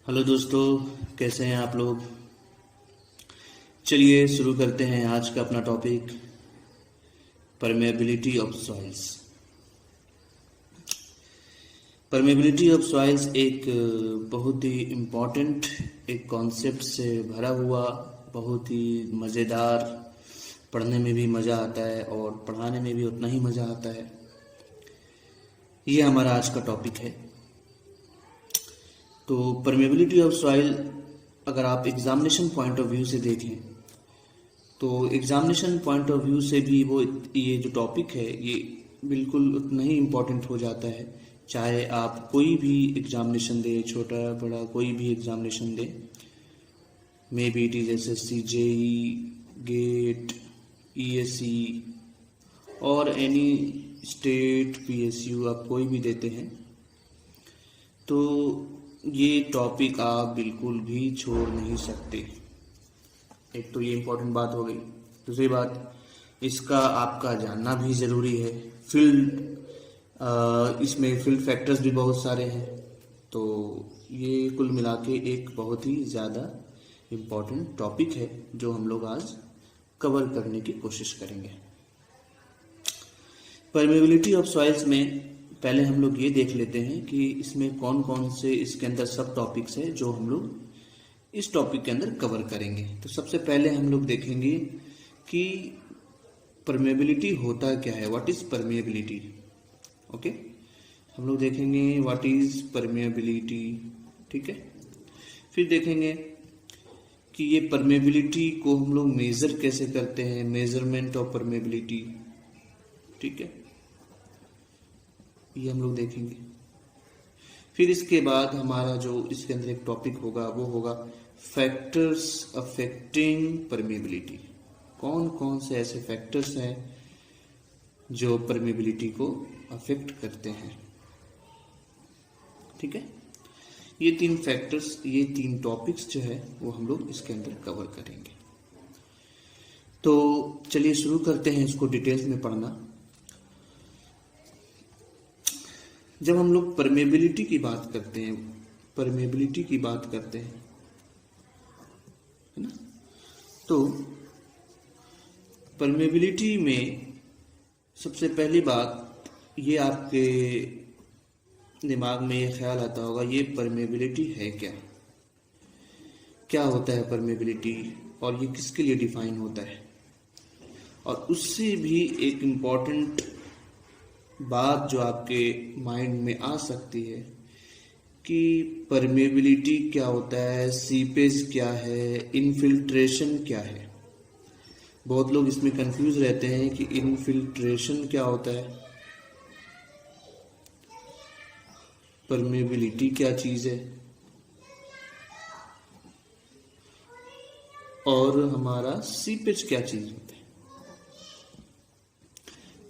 Hello दोस्तों, कैसे हैं आप लोग। चलिए शुरू करते हैं आज का अपना topic, permeability of soils. Permeability of soils एक बहुत ही इम्पॉर्टेंट एक कॉन्सेप्ट से भरा हुआ, बहुत ही मज़ेदार, पढ़ने में भी मज़ा आता है और पढ़ाने में भी उतना ही मज़ा आता है। ये हमारा आज का टॉपिक है। तो परमेबिलिटी ऑफ सॉइल अगर आप एग्जामिनेशन पॉइंट ऑफ व्यू से देखें तो एग्जामिनेशन पॉइंट ऑफ व्यू से भी वो ये जो टॉपिक है ये बिल्कुल उतना ही इम्पोर्टेंट हो जाता है। चाहे आप कोई भी एग्जामिनेशन दे, छोटा बड़ा कोई भी एग्जामिनेशन दे, may be it is SSC, JEE, GATE, ESE और एनी स्टेट PSU आप कोई भी देते हैं तो ये टॉपिक आप बिल्कुल भी छोड़ नहीं सकते। एक तो ये इम्पोर्टेंट बात हो गई। दूसरी बात, इसका आपका जानना भी ज़रूरी है। इसमें फील्ड फैक्टर्स भी बहुत सारे हैं, तो ये कुल मिला के एक बहुत ही ज़्यादा इम्पोर्टेंट टॉपिक है जो हम लोग आज कवर करने की कोशिश करेंगे। परमेबिलिटी ऑफ सॉइल्स में पहले हम लोग ये देख लेते हैं कि इसमें कौन कौन से इसके अंदर सब टॉपिक्स हैं जो हम लोग इस टॉपिक के अंदर कवर करेंगे। तो सबसे पहले हम लोग देखेंगे कि परमेबिलिटी होता क्या है, व्हाट इज परमेबिलिटी। ओके, हम लोग देखेंगे व्हाट इज परमेबिलिटी, ठीक है। फिर देखेंगे कि ये परमेबिलिटी को हम लोग मेजर कैसे करते हैं, मेजरमेंट ऑफ परमेबिलिटी, ठीक है, ये हम लोग देखेंगे। फिर इसके बाद हमारा जो इसके अंदर एक टॉपिक होगा वो होगा फैक्टर्स अफेक्टिंग परमेबिलिटी। कौन कौन से ऐसे फैक्टर्स हैं जो परमेबिलिटी को अफेक्ट करते हैं, ठीक है। ये तीन फैक्टर्स, ये तीन टॉपिक्स जो है वो हम लोग इसके अंदर कवर करेंगे। तो चलिए शुरू करते हैं इसको डिटेल्स में पढ़ना। जब हम लोग परमेबिलिटी की बात करते हैं, परमेबिलिटी की बात करते हैं, है ना, तो परमेबिलिटी में सबसे पहली बात ये आपके दिमाग में ये ख्याल आता होगा, ये परमेबिलिटी है क्या, क्या होता है परमेबिलिटी और ये किसके लिए डिफाइन होता है। और उससे भी एक इम्पॉर्टेंट बात जो आपके माइंड में आ सकती है कि परमेबिलिटी क्या होता है, सीपेज क्या है, इनफिल्ट्रेशन क्या है। बहुत लोग इसमें कंफ्यूज रहते हैं कि इनफिल्ट्रेशन क्या होता है, परमेबिलिटी क्या चीज है और हमारा सीपेज क्या चीज होता है।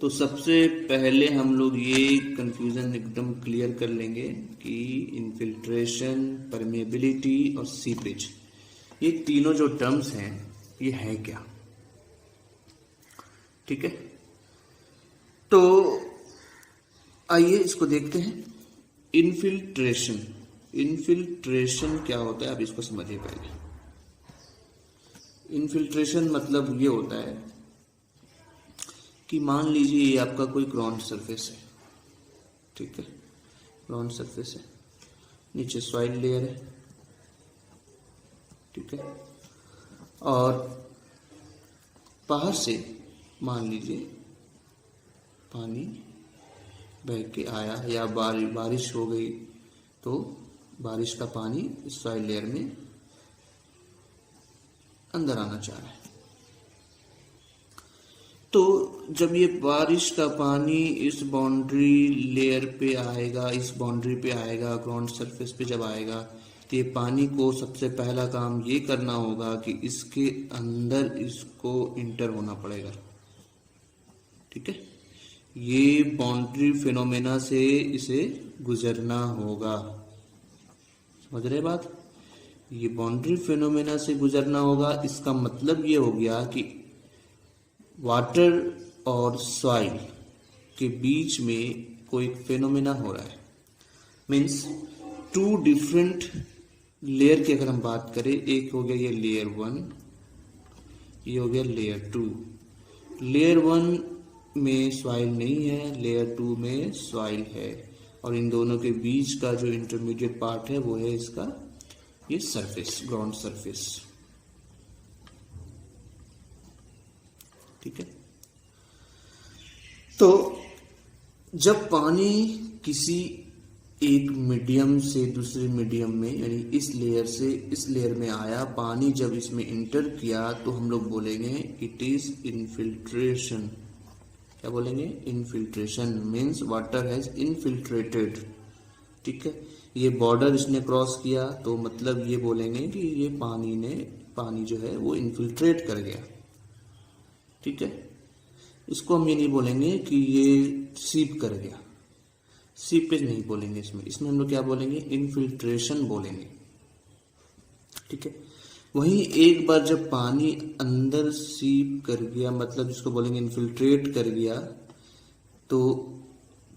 तो सबसे पहले हम लोग ये कंफ्यूजन एकदम क्लियर कर लेंगे कि इनफिल्ट्रेशन, परमेबिलिटी और सीपेज, ये तीनों जो टर्म्स हैं ये है क्या, ठीक है। तो आइए इसको देखते हैं। इनफिल्ट्रेशन, इनफिल्ट्रेशन क्या होता है, आप इसको समझिए पहले। इनफिल्ट्रेशन मतलब ये होता है कि मान लीजिए ये आपका कोई ग्राउंड सरफेस है, ठीक है, ग्राउंड सरफेस है, नीचे सॉइल लेयर है, ठीक है, और बाहर से मान लीजिए पानी बह के आया या बारिश हो गई, तो बारिश का पानी इस सॉइल लेयर में अंदर आना चाह रहा है। तो जब ये बारिश का पानी इस बाउंड्री लेयर पे आएगा, इस बाउंड्री पे आएगा, ग्राउंड सरफेस पे जब आएगा, तो ये पानी को सबसे पहला काम ये करना होगा कि इसके अंदर इसको इंटर होना पड़ेगा, ठीक है। ये बाउंड्री फिनोमेना से इसे गुजरना होगा, समझ रहे बात। ये बाउंड्री फिनोमेना से गुजरना होगा, इसका मतलब ये हो गया कि वाटर और सॉइल के बीच में कोई फिनोमेना हो रहा है, मीन्स टू डिफरेंट लेयर की अगर हम बात करें, एक हो गया ये लेयर 1, ये हो गया लेयर 2। लेयर 1 में सॉइल नहीं है, लेयर 2 में सॉइल है, और इन दोनों के बीच का जो इंटरमीडिएट पार्ट है वो है इसका ये सरफेस, ग्राउंड सरफेस। ठीक है। तो जब पानी किसी एक मीडियम से दूसरे मीडियम में, यानी इस लेयर से इस लेयर में आया, पानी जब इसमें इंटर किया, तो हम लोग बोलेंगे इट इज इनफिल्ट्रेशन। क्या बोलेंगे? Infiltration means water has infiltrated. ठीक है। ये बॉर्डर इसने क्रॉस किया, तो मतलब ये बोलेंगे कि ये पानी जो है वो इनफिल्ट्रेट कर गया। ठीक है। इसको हम ये नहीं बोलेंगे कि ये सीप कर गया, सीपेज नहीं बोलेंगे इसमें हम लोग क्या बोलेंगे? इनफिल्ट्रेशन बोलेंगे। ठीक है। वहीं एक बार जब पानी अंदर सीप कर गया, मतलब जिसको बोलेंगे इनफिल्ट्रेट कर गया, तो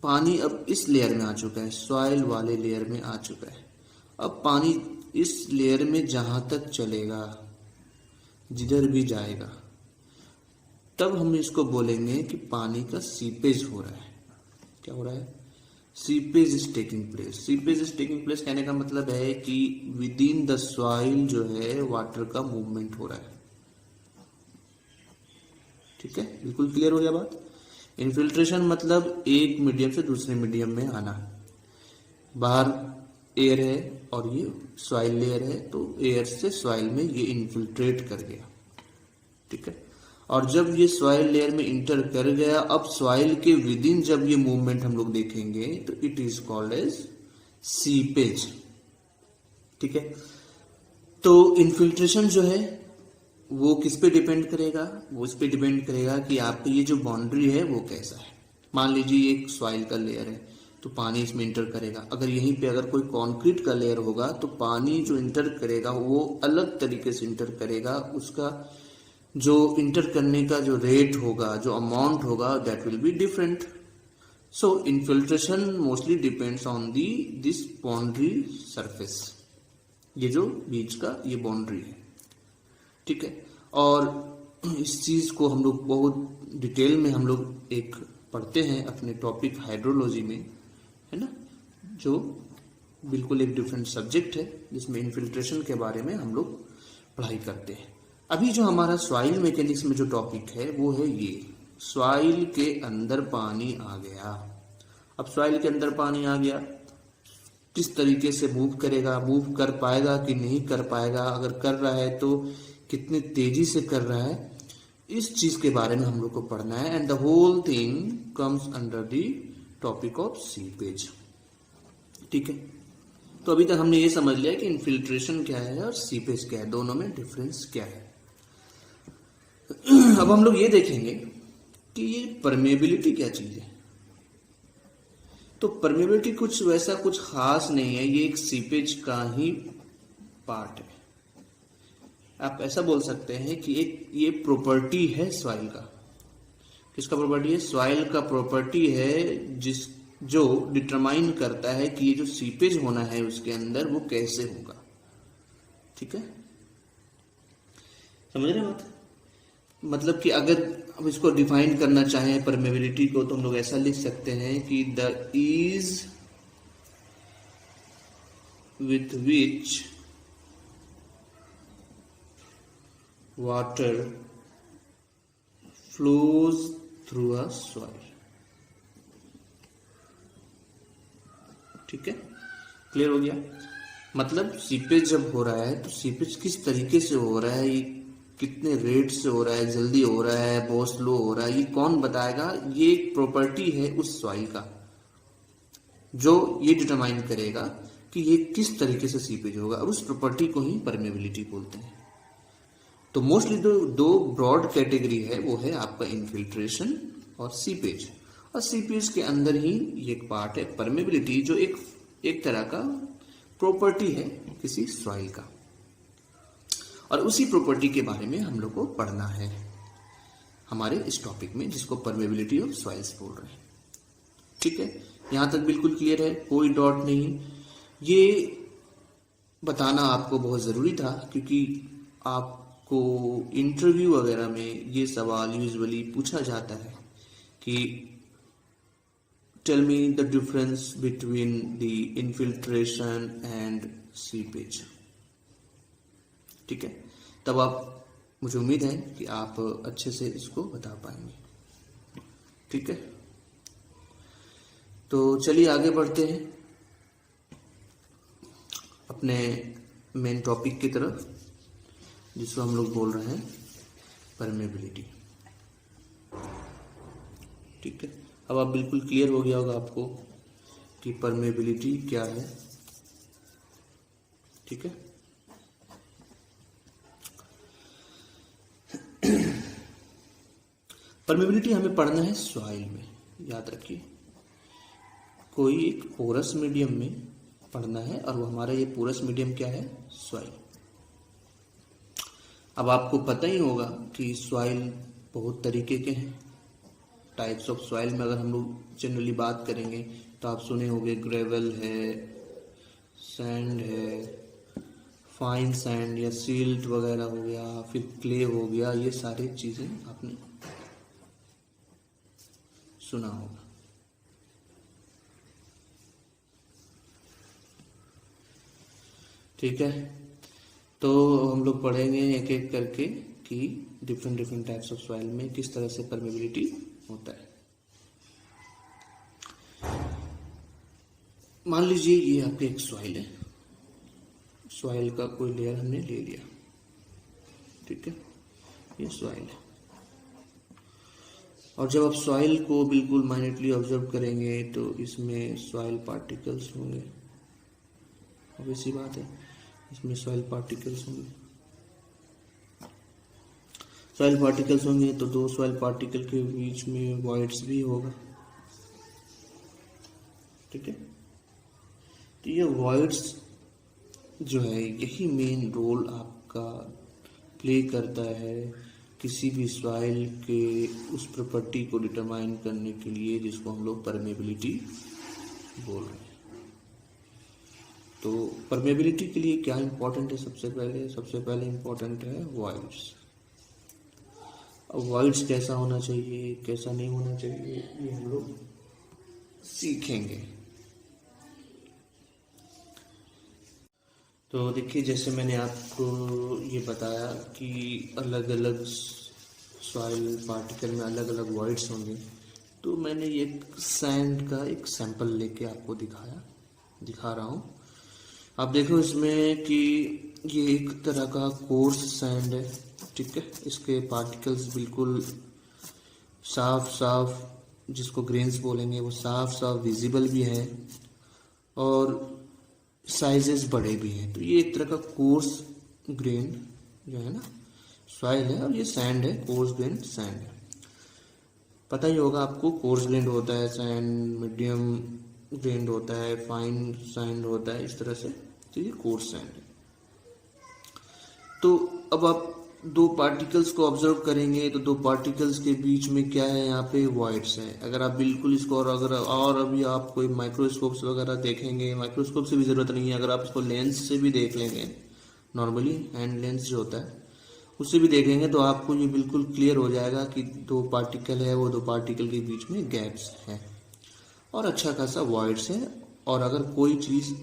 पानी अब इस लेयर में आ चुका है, सॉइल वाले लेयर में आ चुका है। अब पानी इस लेयर में जहां तक चलेगा, जिधर भी जाएगा, तब हम इसको बोलेंगे कि पानी का सीपेज हो रहा है। क्या हो रहा है? Seepage is taking place. Seepage is taking place कहने का मतलब है कि विद इन द सॉइल जो है वाटर का मूवमेंट हो रहा है। ठीक है, बिल्कुल क्लियर हो गया बात। इनफिल्ट्रेशन मतलब एक मीडियम से दूसरे मीडियम में आना। बाहर एयर है और ये सॉइल लेयर है, तो एयर से सॉइल में ये इनफिल्ट्रेट कर गया। ठीक है। और जब ये सॉइल लेयर में इंटर कर गया, अब सॉइल के विद इन जब ये मूवमेंट हम लोग देखेंगे, तो it is called as seepage. ठीक है। तो इनफिल्ट्रेशन जो है वो किस पे डिपेंड करेगा? वो इस पे डिपेंड करेगा कि आपकी ये जो बाउंड्री है वो कैसा है। मान लीजिए एक सॉइल का लेयर है, तो पानी इसमें इंटर करेगा। अगर यहीं पे अगर कोई कंक्रीट का लेयर होगा, तो पानी जो इंटर करेगा वो अलग तरीके से इंटर करेगा। उसका जो इंटर करने का जो रेट होगा, जो अमाउंट होगा, that will be different. So infiltration mostly depends on this boundary surface, ये जो बीच का ये बाउंड्री है। ठीक है। और इस चीज को हम लोग बहुत डिटेल में हम लोग एक पढ़ते हैं अपने टॉपिक हाइड्रोलॉजी में, है ना, जो बिल्कुल एक डिफरेंट सब्जेक्ट है, जिसमें इनफिल्ट्रेशन के बारे में हम लोग पढ़ाई करते हैं। अभी जो हमारा सॉइल मैकेनिक्स में जो टॉपिक है वो है ये, सॉइल के अंदर पानी आ गया। अब सॉइल के अंदर पानी आ गया, किस तरीके से मूव करेगा, मूव कर पाएगा कि नहीं कर पाएगा, अगर कर रहा है तो कितनी तेजी से कर रहा है, इस चीज के बारे में हम लोग को पढ़ना है। And the whole thing comes under the topic of seepage. ठीक है। तो अभी तक हमने ये समझ लिया कि इनफिल्ट्रेशन क्या है और सीपेज क्या है, दोनों में डिफरेंस क्या है। अब हम लोग ये देखेंगे कि ये परमेबिलिटी क्या चीज है। तो परमेबिलिटी कुछ वैसा कुछ खास नहीं है, ये एक सीपेज का ही पार्ट है। आप ऐसा बोल सकते हैं कि एक ये प्रॉपर्टी है सॉइल का। किसका प्रॉपर्टी है? सॉइल का प्रॉपर्टी है, जो डिटरमाइन करता है कि ये जो सीपेज होना है उसके अंदर वो कैसे होगा। ठीक है, समझ रहे बात? मतलब कि अगर हम इसको डिफाइन करना चाहें परमेबिलिटी को, तो हम लोग ऐसा लिख सकते हैं कि the ease with which water flows through a soil. ठीक है, क्लियर हो गया? मतलब सीपेज जब हो रहा है तो सीपेज किस तरीके से हो रहा है, कितने रेट से हो रहा है, जल्दी हो रहा है, बहुत स्लो हो रहा है, ये कौन बताएगा? ये एक प्रॉपर्टी है उस सॉइल का, जो ये डिटरमाइन करेगा कि ये किस तरीके से सीपेज होगा, और उस प्रॉपर्टी को ही परमेबिलिटी बोलते हैं। तो मोस्टली दो ब्रॉड कैटेगरी है, वो है आपका इनफिल्ट्रेशन और सीपेज। और सीपेज के अंदर ही एक पार्ट है परमेबिलिटी, जो एक तरह का प्रॉपर्टी है किसी सॉइल का। और उसी प्रॉपर्टी के बारे में हम लोग को पढ़ना है हमारे इस टॉपिक में, जिसको परमेबिलिटी ऑफ सॉइल्स बोल रहे हैं। ठीक है, यहां तक बिल्कुल क्लियर है, कोई डॉट नहीं। ये बताना आपको बहुत ज़रूरी था, क्योंकि आपको इंटरव्यू वगैरह में ये सवाल यूजुअली पूछा जाता है कि tell me the difference between the infiltration and seepage. ठीक है, तब आप, मुझे उम्मीद है कि आप अच्छे से इसको बता पाएंगे। ठीक है, तो चलिए आगे बढ़ते हैं अपने मेन टॉपिक की तरफ, जिसको हम लोग बोल रहे हैं परमेबिलिटी। ठीक है, अब आप बिल्कुल क्लियर हो गया होगा आपको कि परमेबिलिटी क्या है। ठीक है, परमेबिलिटी हमें पढ़ना है सॉइल में, याद रखिए। कोई एक पोरस मीडियम में पढ़ना है, और वो हमारा ये पोरस मीडियम क्या है? सॉइल। अब आपको पता ही होगा कि सॉइल बहुत तरीके के हैं। टाइप्स ऑफ सॉइल में अगर हम लोग जनरली बात करेंगे तो आप सुने होंगे ग्रेवल है, सैंड है, फाइन सैंड या सिल्ट वगैरह हो गया, फिर क्ले हो गया, ये सारी चीजें आपने सुना होगा। ठीक है, तो हम लोग पढ़ेंगे एक एक करके कि different different types of soil में किस तरह से परमेबिलिटी होता है। मान लीजिए ये आपकी एक सॉइल है, सॉइल का कोई लेयर हमने ले लिया। ठीक है, ये सॉइल है, और जब आप सॉइल को बिल्कुल माइन्यूटली ऑब्जर्व करेंगे तो इसमें सॉइल पार्टिकल्स होंगे। अब ऐसी बात है, इसमें सॉइल पार्टिकल्स होंगे। सॉइल पार्टिकल्स होंगे तो दो सॉइल पार्टिकल के बीच में वॉइड्स भी होगा। ठीक है, तो ये वॉइड्स जो है यही मेन रोल आपका प्ले करता है किसी भी सॉइल के उस प्रॉपर्टी को डिटरमाइन करने के लिए, जिसको हम लोग परमेबिलिटी बोल रहे हैं। तो परमेबिलिटी के लिए क्या इंपॉर्टेंट है? सबसे पहले इंपॉर्टेंट है वॉइड्स। अब वॉइड्स कैसा होना चाहिए, कैसा नहीं होना चाहिए, ये हम लोग सीखेंगे। तो देखिए, जैसे मैंने आपको ये बताया कि अलग अलग सॉइल पार्टिकल में अलग अलग वॉइड्स होंगे, तो मैंने एक सैंड का एक सैंपल लेके आपको दिखा रहा हूँ। आप देखो इसमें कि ये एक तरह का कोर्स सैंड है। ठीक है, इसके पार्टिकल्स बिल्कुल साफ साफ, जिसको ग्रेन्स बोलेंगे, वो साफ साफ विजिबल भी है, और साइजेस बड़े भी हैं। तो ये एक तरह का कोर्स ग्रेन जो है ना सॉइल है, और ये सैंड है, कोर्स ग्रेन सैंड है। पता ही होगा आपको, कोर्स ग्रेन होता है सैंड, मीडियम ग्रेन होता है, फाइन सैंड होता है, इस तरह से। तो ये कोर्स सैंड है। तो अब आप दो पार्टिकल्स को ऑब्जर्व करेंगे तो दो पार्टिकल्स के बीच में क्या है? यहाँ पे वॉइड्स है। अगर आप बिल्कुल इसको और अभी आप कोई माइक्रोस्कोप्स वगैरह देखेंगे, माइक्रोस्कोप से भी जरूरत नहीं है, अगर आप इसको लेंस से भी देख लेंगे, नॉर्मली हैंड लेंस जो होता है उससे भी देख लेंगे, तो आपको ये बिल्कुल क्लियर हो जाएगा कि दो पार्टिकल है, वो दो पार्टिकल के बीच में गैप्स है और अच्छा खासा वॉइड्स है। और अगर कोई चीज़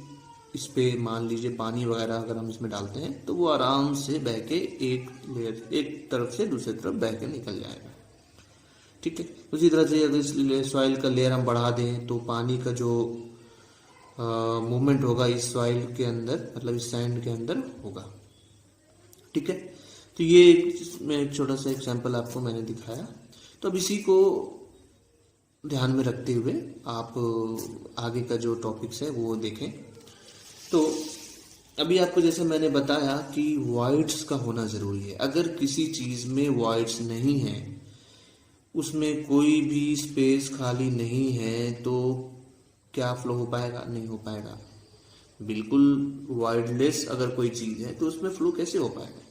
इस पे, मान लीजिए पानी वगैरह अगर हम इसमें डालते हैं, तो वो आराम से बह के एक तरफ से दूसरी तरफ बह के निकल जाएगा। ठीक है, उसी तरह से अगर इस सॉइल का लेयर हम बढ़ा दें तो पानी का जो मूवमेंट होगा इस सॉइल के अंदर, मतलब इस सैंड के अंदर होगा। ठीक है, तो ये एक छोटा सा एग्जाम्पल आपको मैंने दिखाया। तो अब इसी को ध्यान में रखते हुए आप आगे का जो टॉपिक्स है वो देखें। तो अभी आपको जैसे मैंने बताया कि वॉइड्स का होना ज़रूरी है। अगर किसी चीज़ में वॉइड्स नहीं है, उसमें कोई भी स्पेस खाली नहीं है, तो क्या फ्लो हो पाएगा? नहीं हो पाएगा। बिल्कुल वॉइडलेस अगर कोई चीज़ है तो उसमें फ्लो कैसे हो पाएगा?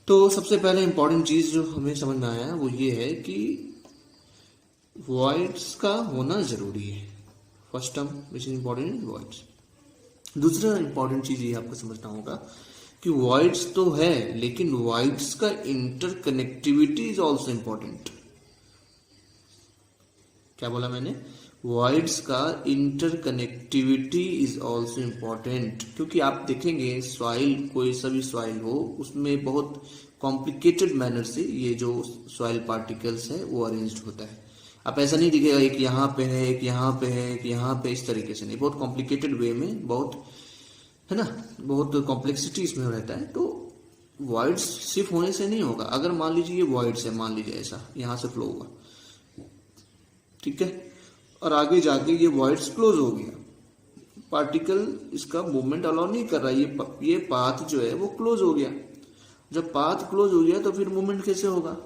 तो सबसे पहले इंपॉर्टेंट चीज़ जो हमें समझ में आया वो ये है कि वॉइड्स का होना ज़रूरी है। First term which is important is voids. दूसरा इंपॉर्टेंट चीज ये आपको समझना होगा कि वॉइड्स तो है, लेकिन वॉइड्स का इंटरकनेक्टिविटी इज ऑल्सो इंपॉर्टेंट। क्या बोला मैंने? वॉइड्स का इंटरकनेक्टिविटी इज ऑल्सो इम्पॉर्टेंट, क्योंकि आप देखेंगे सॉइल, कोई सा भी सॉइल हो, उसमें बहुत कॉम्प्लिकेटेड मैनर से ये जो सॉइल पार्टिकल्स है वो अरेंज्ड होता है। आप ऐसा नहीं दिखेगा एक यहाँ पे है, एक यहाँ पे है, एक यहाँ पे, इस तरीके से नहीं, बहुत कॉम्प्लिकेटेड वे में, बहुत है ना, बहुत कॉम्प्लेक्सिटी इसमें रहता है। तो वॉइड्स सिर्फ होने से नहीं होगा। अगर मान लीजिए ये वॉइड्स है, मान लीजिए ऐसा यहाँ से फ्लो हुआ, ठीक है, और आगे जाके ये वॉइड्स क्लोज हो गया, पार्टिकल इसका मूवमेंट अलाउ नहीं कर रहा, ये पाथ जो है वो क्लोज हो गया। जब पाथ क्लोज हो गया तो फिर मूवमेंट कैसे होगा?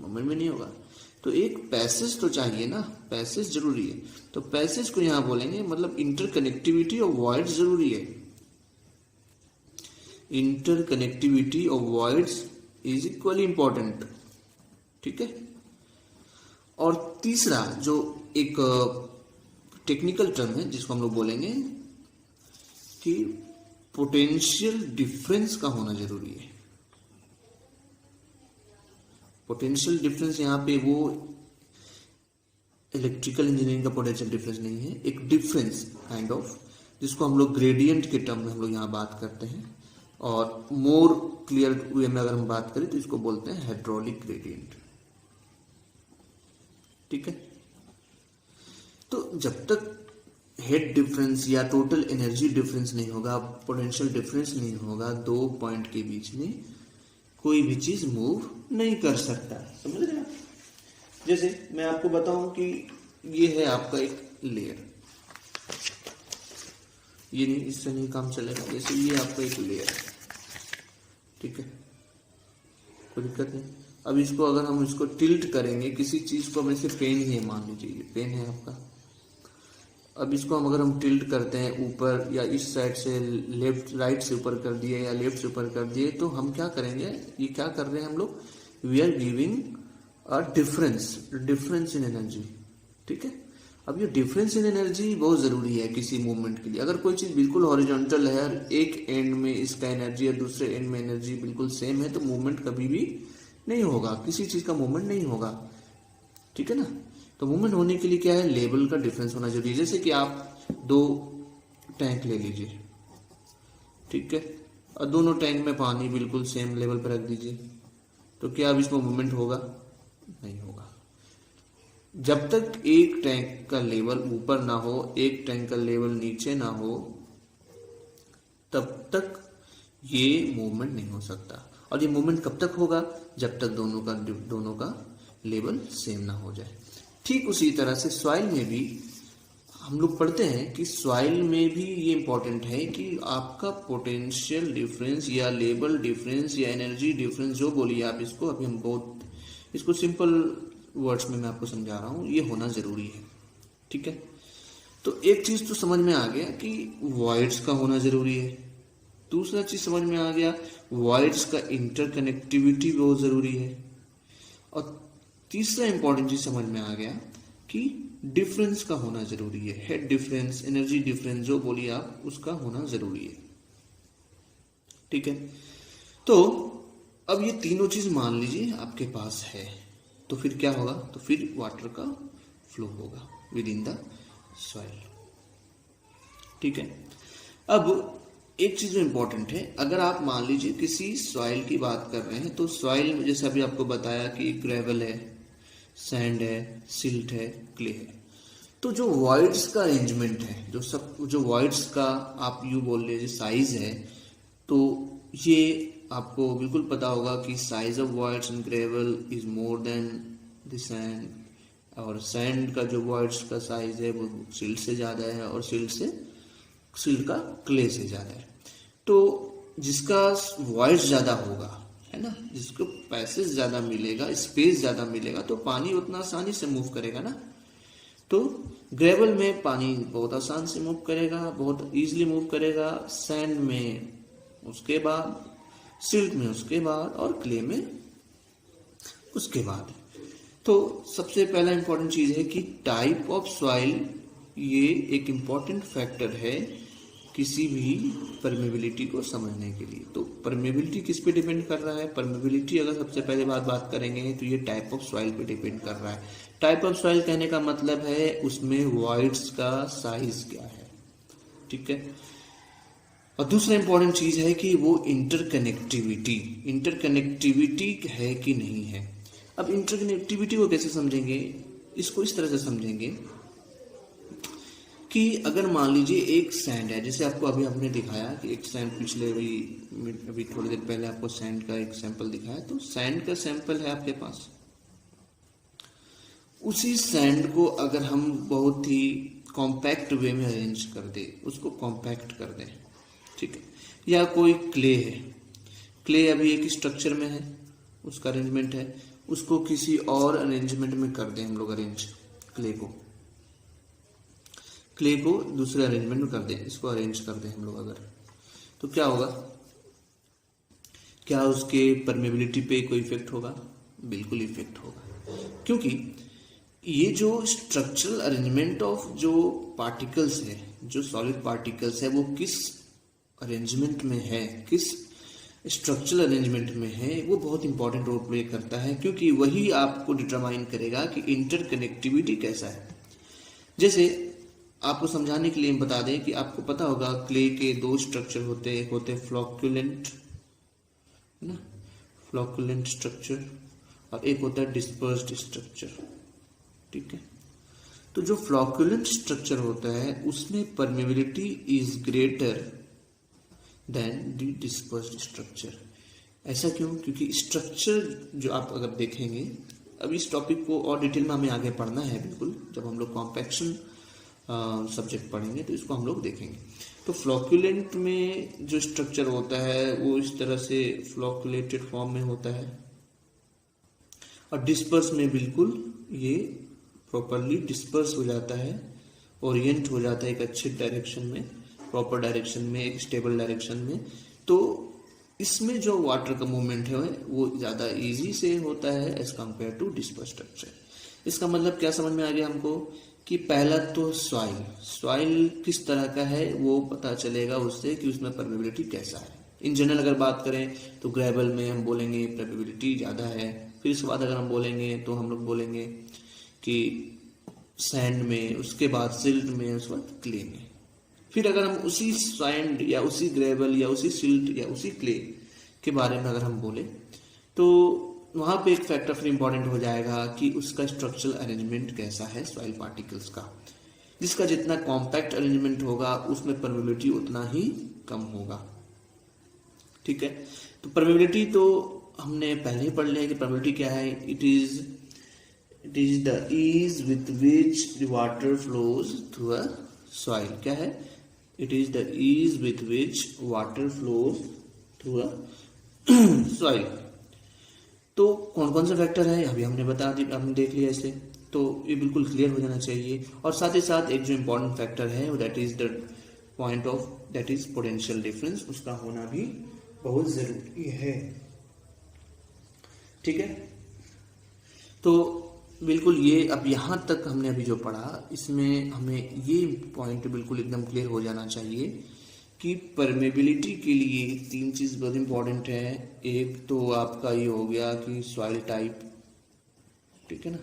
मूवमेंट भी नहीं होगा। तो एक पैसेज तो चाहिए ना, पैसेज जरूरी है। तो पैसेज को यहां बोलेंगे, मतलब इंटरकनेक्टिविटी ऑफ वॉइड्स जरूरी है। Interconnectivity of voids is equally important, ठीक है। और तीसरा जो एक टेक्निकल टर्म है जिसको हम लोग बोलेंगे कि पोटेंशियल डिफरेंस का होना जरूरी है। पोटेंशियल डिफरेंस यहाँ पे वो इलेक्ट्रिकल इंजीनियरिंग का पोटेंशियल डिफरेंस नहीं है, एक डिफरेंस काइंड ऑफ, जिसको हम लोग ग्रेडियंट के टर्म में हम लोग यहाँ बात करते हैं। और मोर क्लियर वे में अगर हम बात करें तो इसको बोलते हैं हाइड्रोलिक ग्रेडियंट, ठीक है। तो जब तक हेड डिफरेंस या टोटल एनर्जी डिफरेंस नहीं होगा, पोटेंशियल डिफरेंस नहीं होगा, दो पॉइंट के बीच में कोई भी चीज मूव नहीं कर सकता, समझ रहे हैं? जैसे मैं आपको बताऊं कि ये है आपका एक लेयर, ये नहीं, इससे नहीं काम चलेगा। जैसे ये आपका एक लेयर है, ठीक है, कोई दिक्कत नहीं। अब इसको अगर हम इसको टिल्ट करेंगे, किसी चीज को, अब ऐसे पेन ही है, मान लीजिए ये पेन है आपका। अब इसको अगर हम टिल्ट करते हैं ऊपर या इस साइड से, लेफ्ट राइट से ऊपर कर दिए या लेफ्ट से ऊपर कर दिए, तो हम क्या करेंगे? ये क्या कर रहे हैं हम लोग? We are giving a difference in energy, ठीक है। अब ये डिफरेंस इन एनर्जी बहुत जरूरी है किसी मूवमेंट के लिए। अगर कोई चीज बिल्कुल हॉरिजॉन्टल है और एक एंड में इसका एनर्जी और दूसरे एंड में एनर्जी बिल्कुल सेम है, तो मूवमेंट कभी भी नहीं होगा, किसी चीज का मूवमेंट नहीं होगा, ठीक है ना। तो मूवमेंट होने के लिए क्या है? लेवल का डिफरेंस होना जरूरी है। जैसे कि आप दो टैंक ले लीजिए, ठीक है, और दोनों टैंक में पानी बिल्कुल सेम लेवल पर रख दीजिए, तो क्या अब इसमें मूवमेंट होगा? नहीं होगा। जब तक एक टैंक का लेवल ऊपर ना हो, एक टैंक का लेवल नीचे ना हो, तब तक ये मूवमेंट नहीं हो सकता। और ये मूवमेंट कब तक होगा? जब तक दोनों का लेवल सेम ना हो जाए। ठीक उसी तरह से सॉइल में भी हम लोग पढ़ते हैं कि सॉइल में भी ये इंपॉर्टेंट है कि आपका पोटेंशियल डिफरेंस या लेवल डिफरेंस या एनर्जी डिफरेंस, जो बोलिए आप इसको, अभी हम बहुत इसको सिंपल वर्ड्स में मैं आपको समझा रहा हूं, ये होना जरूरी है, ठीक है। तो एक चीज तो समझ में आ गया कि वॉइड्स का होना जरूरी है। दूसरा चीज समझ में आ गया, वॉइड्स का इंटरकनेक्टिविटी बहुत जरूरी है। और तीसरा इंपॉर्टेंट चीज समझ में आ गया कि डिफरेंस का होना जरूरी है। हेड डिफरेंस, एनर्जी डिफरेंस, जो बोलिए आप, उसका होना जरूरी है, ठीक है। तो अब ये तीनों चीज मान लीजिए आपके पास है, तो फिर क्या होगा? तो फिर वाटर का फ्लो होगा विद इन द सॉइल, ठीक है। अब एक चीज इंपॉर्टेंट है, अगर आप मान लीजिए किसी सॉइल की बात कर रहे हैं, तो सॉइल में जैसे अभी आपको बताया कि ग्रेवल है, सैंड है, सिल्ट है, क्ले है। तो जो वॉइड्स का अरेंजमेंट है, जो वॉइड्स का आप यू बोल लीजिए साइज है, तो ये आपको बिल्कुल पता होगा कि size of voids in gravel is more than the sand, और सैंड का जो वॉइड्स का साइज है वो सिल्ट से ज्यादा है, और सिल्ट का क्ले से ज्यादा है। तो जिसका वॉइड्स ज्यादा होगा, है ना, जिसको पैसेज ज्यादा मिलेगा, स्पेस ज्यादा मिलेगा, तो पानी उतना आसानी से मूव करेगा ना। तो ग्रेवल में पानी बहुत आसान से मूव करेगा, बहुत इजीली मूव करेगा, सैंड में उसके बाद, सिल्ट में उसके बाद, और क्ले में उसके बाद। तो सबसे पहला इंपॉर्टेंट चीज है कि टाइप ऑफ सॉइल, ये एक इंपॉर्टेंट फैक्टर है किसी भी परमेबिलिटी को समझने के लिए। तो परमेबिलिटी किस पे डिपेंड कर रहा है? परमेबिलिटी अगर सबसे पहले बात करेंगे तो ये टाइप ऑफ सॉइल पे डिपेंड कर रहा है। टाइप ऑफ सॉइल कहने का मतलब है उसमें वॉइड्स का साइज क्या है, ठीक है। और दूसरा इंपॉर्टेंट चीज है कि वो इंटरकनेक्टिविटी है कि नहीं है। अब इंटरकनेक्टिविटी को कैसे समझेंगे? इसको इस तरह से समझेंगे कि अगर मान लीजिए एक सैंड है, जैसे आपको अभी हमने दिखाया कि एक सैंड पिछले अभी थोड़ी देर पहले आपको सैंड का एक सैंपल दिखाया, तो सैंड का सैंपल है आपके पास। उसी सैंड को अगर हम बहुत ही कॉम्पैक्ट वे में अरेंज कर दे, उसको कॉम्पैक्ट कर दें, ठीक है। या कोई क्ले है, क्ले अभी एक स्ट्रक्चर में है, उसका अरेंजमेंट है, उसको किसी और अरेंजमेंट में कर दें हम लोग अरेंज, क्ले को दूसरे अरेंजमेंट में कर दें, इसको अरेंज कर दें हम लोग अगर, तो क्या होगा? क्या उसके परमेबिलिटी पे कोई इफेक्ट होगा? बिल्कुल इफेक्ट होगा, क्योंकि ये जो स्ट्रक्चरल अरेंजमेंट ऑफ जो पार्टिकल्स है, जो सॉलिड पार्टिकल्स है, वो किस अरेंजमेंट में है, किस स्ट्रक्चरल अरेंजमेंट में है, वो बहुत इंपॉर्टेंट रोल प्ले करता है, क्योंकि वही आपको डिटरमाइन करेगा कि इंटरकनेक्टिविटी कैसा है। जैसे आपको समझाने के लिए बता दें कि आपको पता होगा क्ले के दो स्ट्रक्चर होते हैं, एक होते फ्लोक्युलेंट, है ना, फ्लोक्युलेंट स्ट्रक्चर, और एक होता है डिस्पर्स्ड स्ट्रक्चर, ठीक है। तो जो फ्लोक्युलेंट स्ट्रक्चर होता है उसमें permeability is greater then the dispersed structure. ऐसा क्यों? क्योंकि स्ट्रक्चर जो आप अगर देखेंगे, अब इस टॉपिक को और डिटेल में हमें आगे पढ़ना है, बिल्कुल जब हम लोग कॉम्पैक्शन सब्जेक्ट पढ़ेंगे तो इसको हम लोग देखेंगे। तो फ्लोक्युलेंट में जो स्ट्रक्चर होता है वो इस तरह से फ्लोक्युलेटेड फॉर्म में होता है, और डिस्पर्स में बिल्कुल ये प्रॉपरली डिस्पर्स हो जाता है, ओरिएंट हो जाता है एक अच्छे डायरेक्शन में, प्रॉपर डायरेक्शन में, एक स्टेबल डायरेक्शन में। तो इसमें जो वाटर का मूवमेंट है वो ज़्यादा इजी से होता है as compare to disperse structure. इसका मतलब क्या समझ में आ गया हमको कि पहला तो सॉइल किस तरह का है वो पता चलेगा उससे कि उसमें परमेबिलिटी कैसा है। इन जनरल अगर बात करें तो ग्रेवल में हम बोलेंगे परमेबिलिटी ज़्यादा है, फिर इसके बाद अगर हम बोलेंगे तो हम लोग बोलेंगे कि सैंड में, उसके बाद सिल्ट में, उसके बाद क्ले में। फिर अगर हम उसी सैंड या उसी ग्रेवल या उसी सिल्ट या उसी क्ले के बारे में अगर हम बोले तो वहां पे एक फैक्टर फिर इंपॉर्टेंट हो जाएगा कि उसका स्ट्रक्चरल अरेंजमेंट कैसा है सॉइल पार्टिकल्स का। जिसका जितना कॉम्पैक्ट अरेंजमेंट होगा उसमें परमेबिलिटी उतना ही कम होगा, ठीक है। तो परमेबिलिटी तो हमने पहले ही पढ़ लिया कि परमेबिलिटी क्या है। It is the ease with which the water flows through a soil. क्या है? It is the ease with which water flows through a soil. तो कौन कौन से फैक्टर है अभी हमने हमने देख लिया इसे, तो ये बिल्कुल क्लियर हो जाना चाहिए। और साथ ही साथ एक जो इम्पोर्टेंट फैक्टर है that is the point of that is potential difference, उसका होना भी बहुत जरूरी है, ठीक है। तो बिल्कुल ये अब यहाँ तक हमने अभी जो पढ़ा इसमें हमें ये पॉइंट बिल्कुल एकदम क्लियर हो जाना चाहिए कि परमेबिलिटी के लिए तीन चीज बहुत इंपॉर्टेंट है। एक तो आपका ये हो गया कि सॉइल टाइप, ठीक है ना,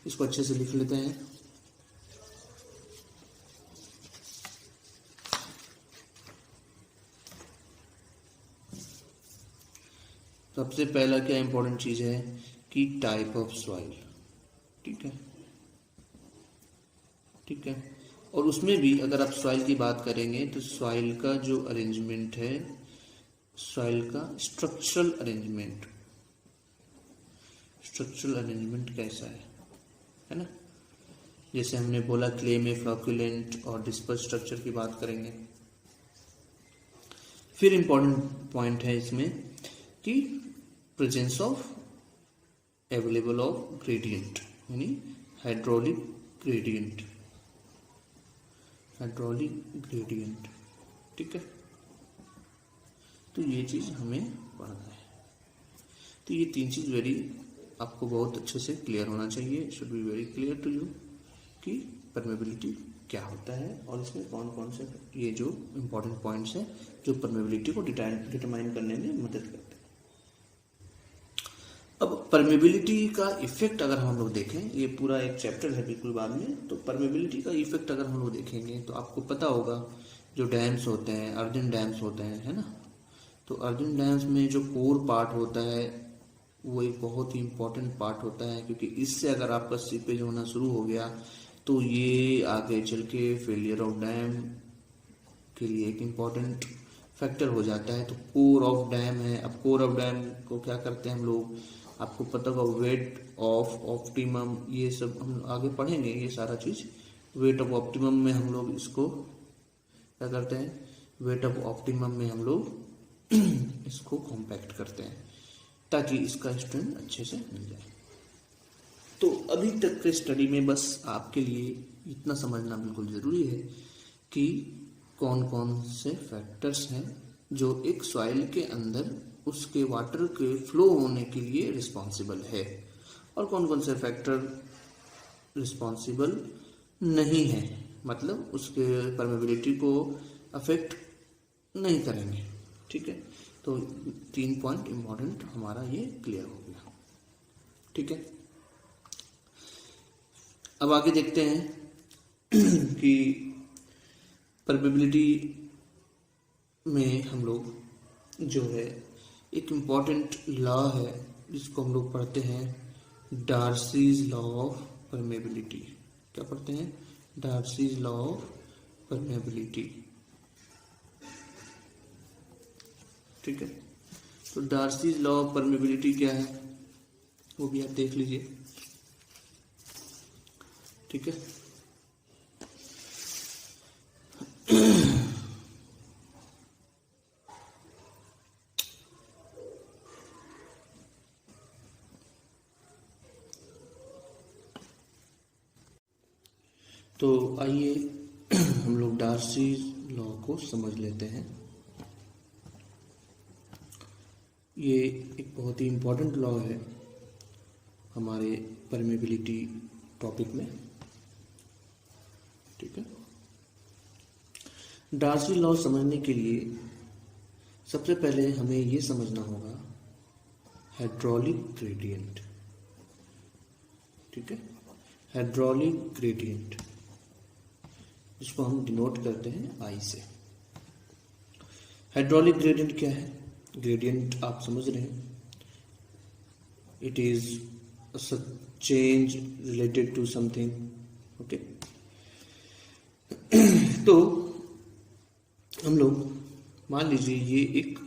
इसको अच्छे से लिख लेते हैं। सबसे पहला क्या इंपॉर्टेंट चीज है कि टाइप ऑफ सॉइल, ठीक है, ठीक है। और उसमें भी अगर आप सॉइल की बात करेंगे तो सॉइल का जो अरेंजमेंट है, सॉइल का स्ट्रक्चरल अरेंजमेंट कैसा है ना। जैसे हमने बोला क्ले में फ्लोक्युलेंट और डिस्पर्स स्ट्रक्चर की बात करेंगे। फिर इंपॉर्टेंट पॉइंट है इसमें कि presence of available of gradient, यानी हाइड्रोलिक ग्रेडियंट, ठीक है। तो ये चीज हमें पढ़ना है। तो ये तीन चीज आपको बहुत अच्छे से क्लियर होना चाहिए, should be very clear to you कि परमेबिलिटी क्या होता है और इसमें कौन कौन से ये जो इम्पोर्टेंट पॉइंट्स हैं जो परमेबिलिटी को डिटरमाइन करने में मदद करते हैं। अब परमेबिलिटी का इफेक्ट अगर हम लोग देखें, ये पूरा एक चैप्टर है बिल्कुल बाद में, तो परमेबिलिटी का इफेक्ट अगर हम लोग देखेंगे तो आपको पता होगा जो डैम्स होते हैं, अर्दन डैम्स होते हैं, है ना। तो अर्दन डैम्स में जो कोर पार्ट होता है वो एक बहुत ही इम्पोर्टेंट पार्ट होता है, क्योंकि इससे अगर आपका सीपेज होना शुरू हो गया तो ये आगे चल के फेलियर ऑफ डैम के लिए एक इम्पोर्टेंट फैक्टर हो जाता है। तो कोर ऑफ डैम है। अब कोर ऑफ डैम को क्या करते हैं हम लोग, आपको पता होगा वेट ऑफ ऑप्टिमम, ये सब हम आगे पढ़ेंगे ये सारा चीज। वेट ऑफ ऑप्टिमम में हम लोग इसको क्या करते हैं, वेट ऑफ ऑप्टिमम में हम लोग इसको कॉम्पैक्ट करते हैं ताकि इसका स्ट्रेंथ अच्छे से मिल जाए। तो अभी तक के स्टडी में बस आपके लिए इतना समझना बिल्कुल जरूरी है कि कौन कौन से फैक्टर्स हैं जो एक सॉइल के अंदर उसके वाटर के फ्लो होने के लिए रिस्पॉन्सिबल है और कौन कौन से फैक्टर रिस्पॉन्सिबल नहीं है, मतलब उसके परमेबिलिटी को अफेक्ट नहीं करेंगे। ठीक है, तो 3 पॉइंट इंपॉर्टेंट हमारा ये क्लियर हो गया। ठीक है, अब आगे देखते हैं कि परमेबिलिटी में हम लोग जो है एक इम्पॉर्टेंट लॉ है जिसको हम लोग पढ़ते हैं डार्सीज लॉ ऑफ परमेबिलिटी। क्या पढ़ते हैं, डार्सीज लॉ ऑफ परमेबिलिटी। ठीक है, तो डार्सीज लॉ ऑफ परमेबिलिटी क्या है वो भी आप देख लीजिए। ठीक है, तो आइए हम लोग डार्सीज लॉ को समझ लेते हैं। ये एक बहुत ही इम्पोर्टेंट लॉ है हमारे परमेबिलिटी टॉपिक में। ठीक है, डार्सी लॉ समझने के लिए सबसे पहले हमें ये समझना होगा हाइड्रोलिक ग्रेडियंट। ठीक है, हाइड्रोलिक ग्रेडियंट जिसको हम डिनोट करते हैं आई से। हाइड्रोलिक ग्रेडियंट क्या है, ग्रेडियंट आप समझ रहे हैं, it is change related to something. Okay, तो हम लोग मान लीजिए ये एक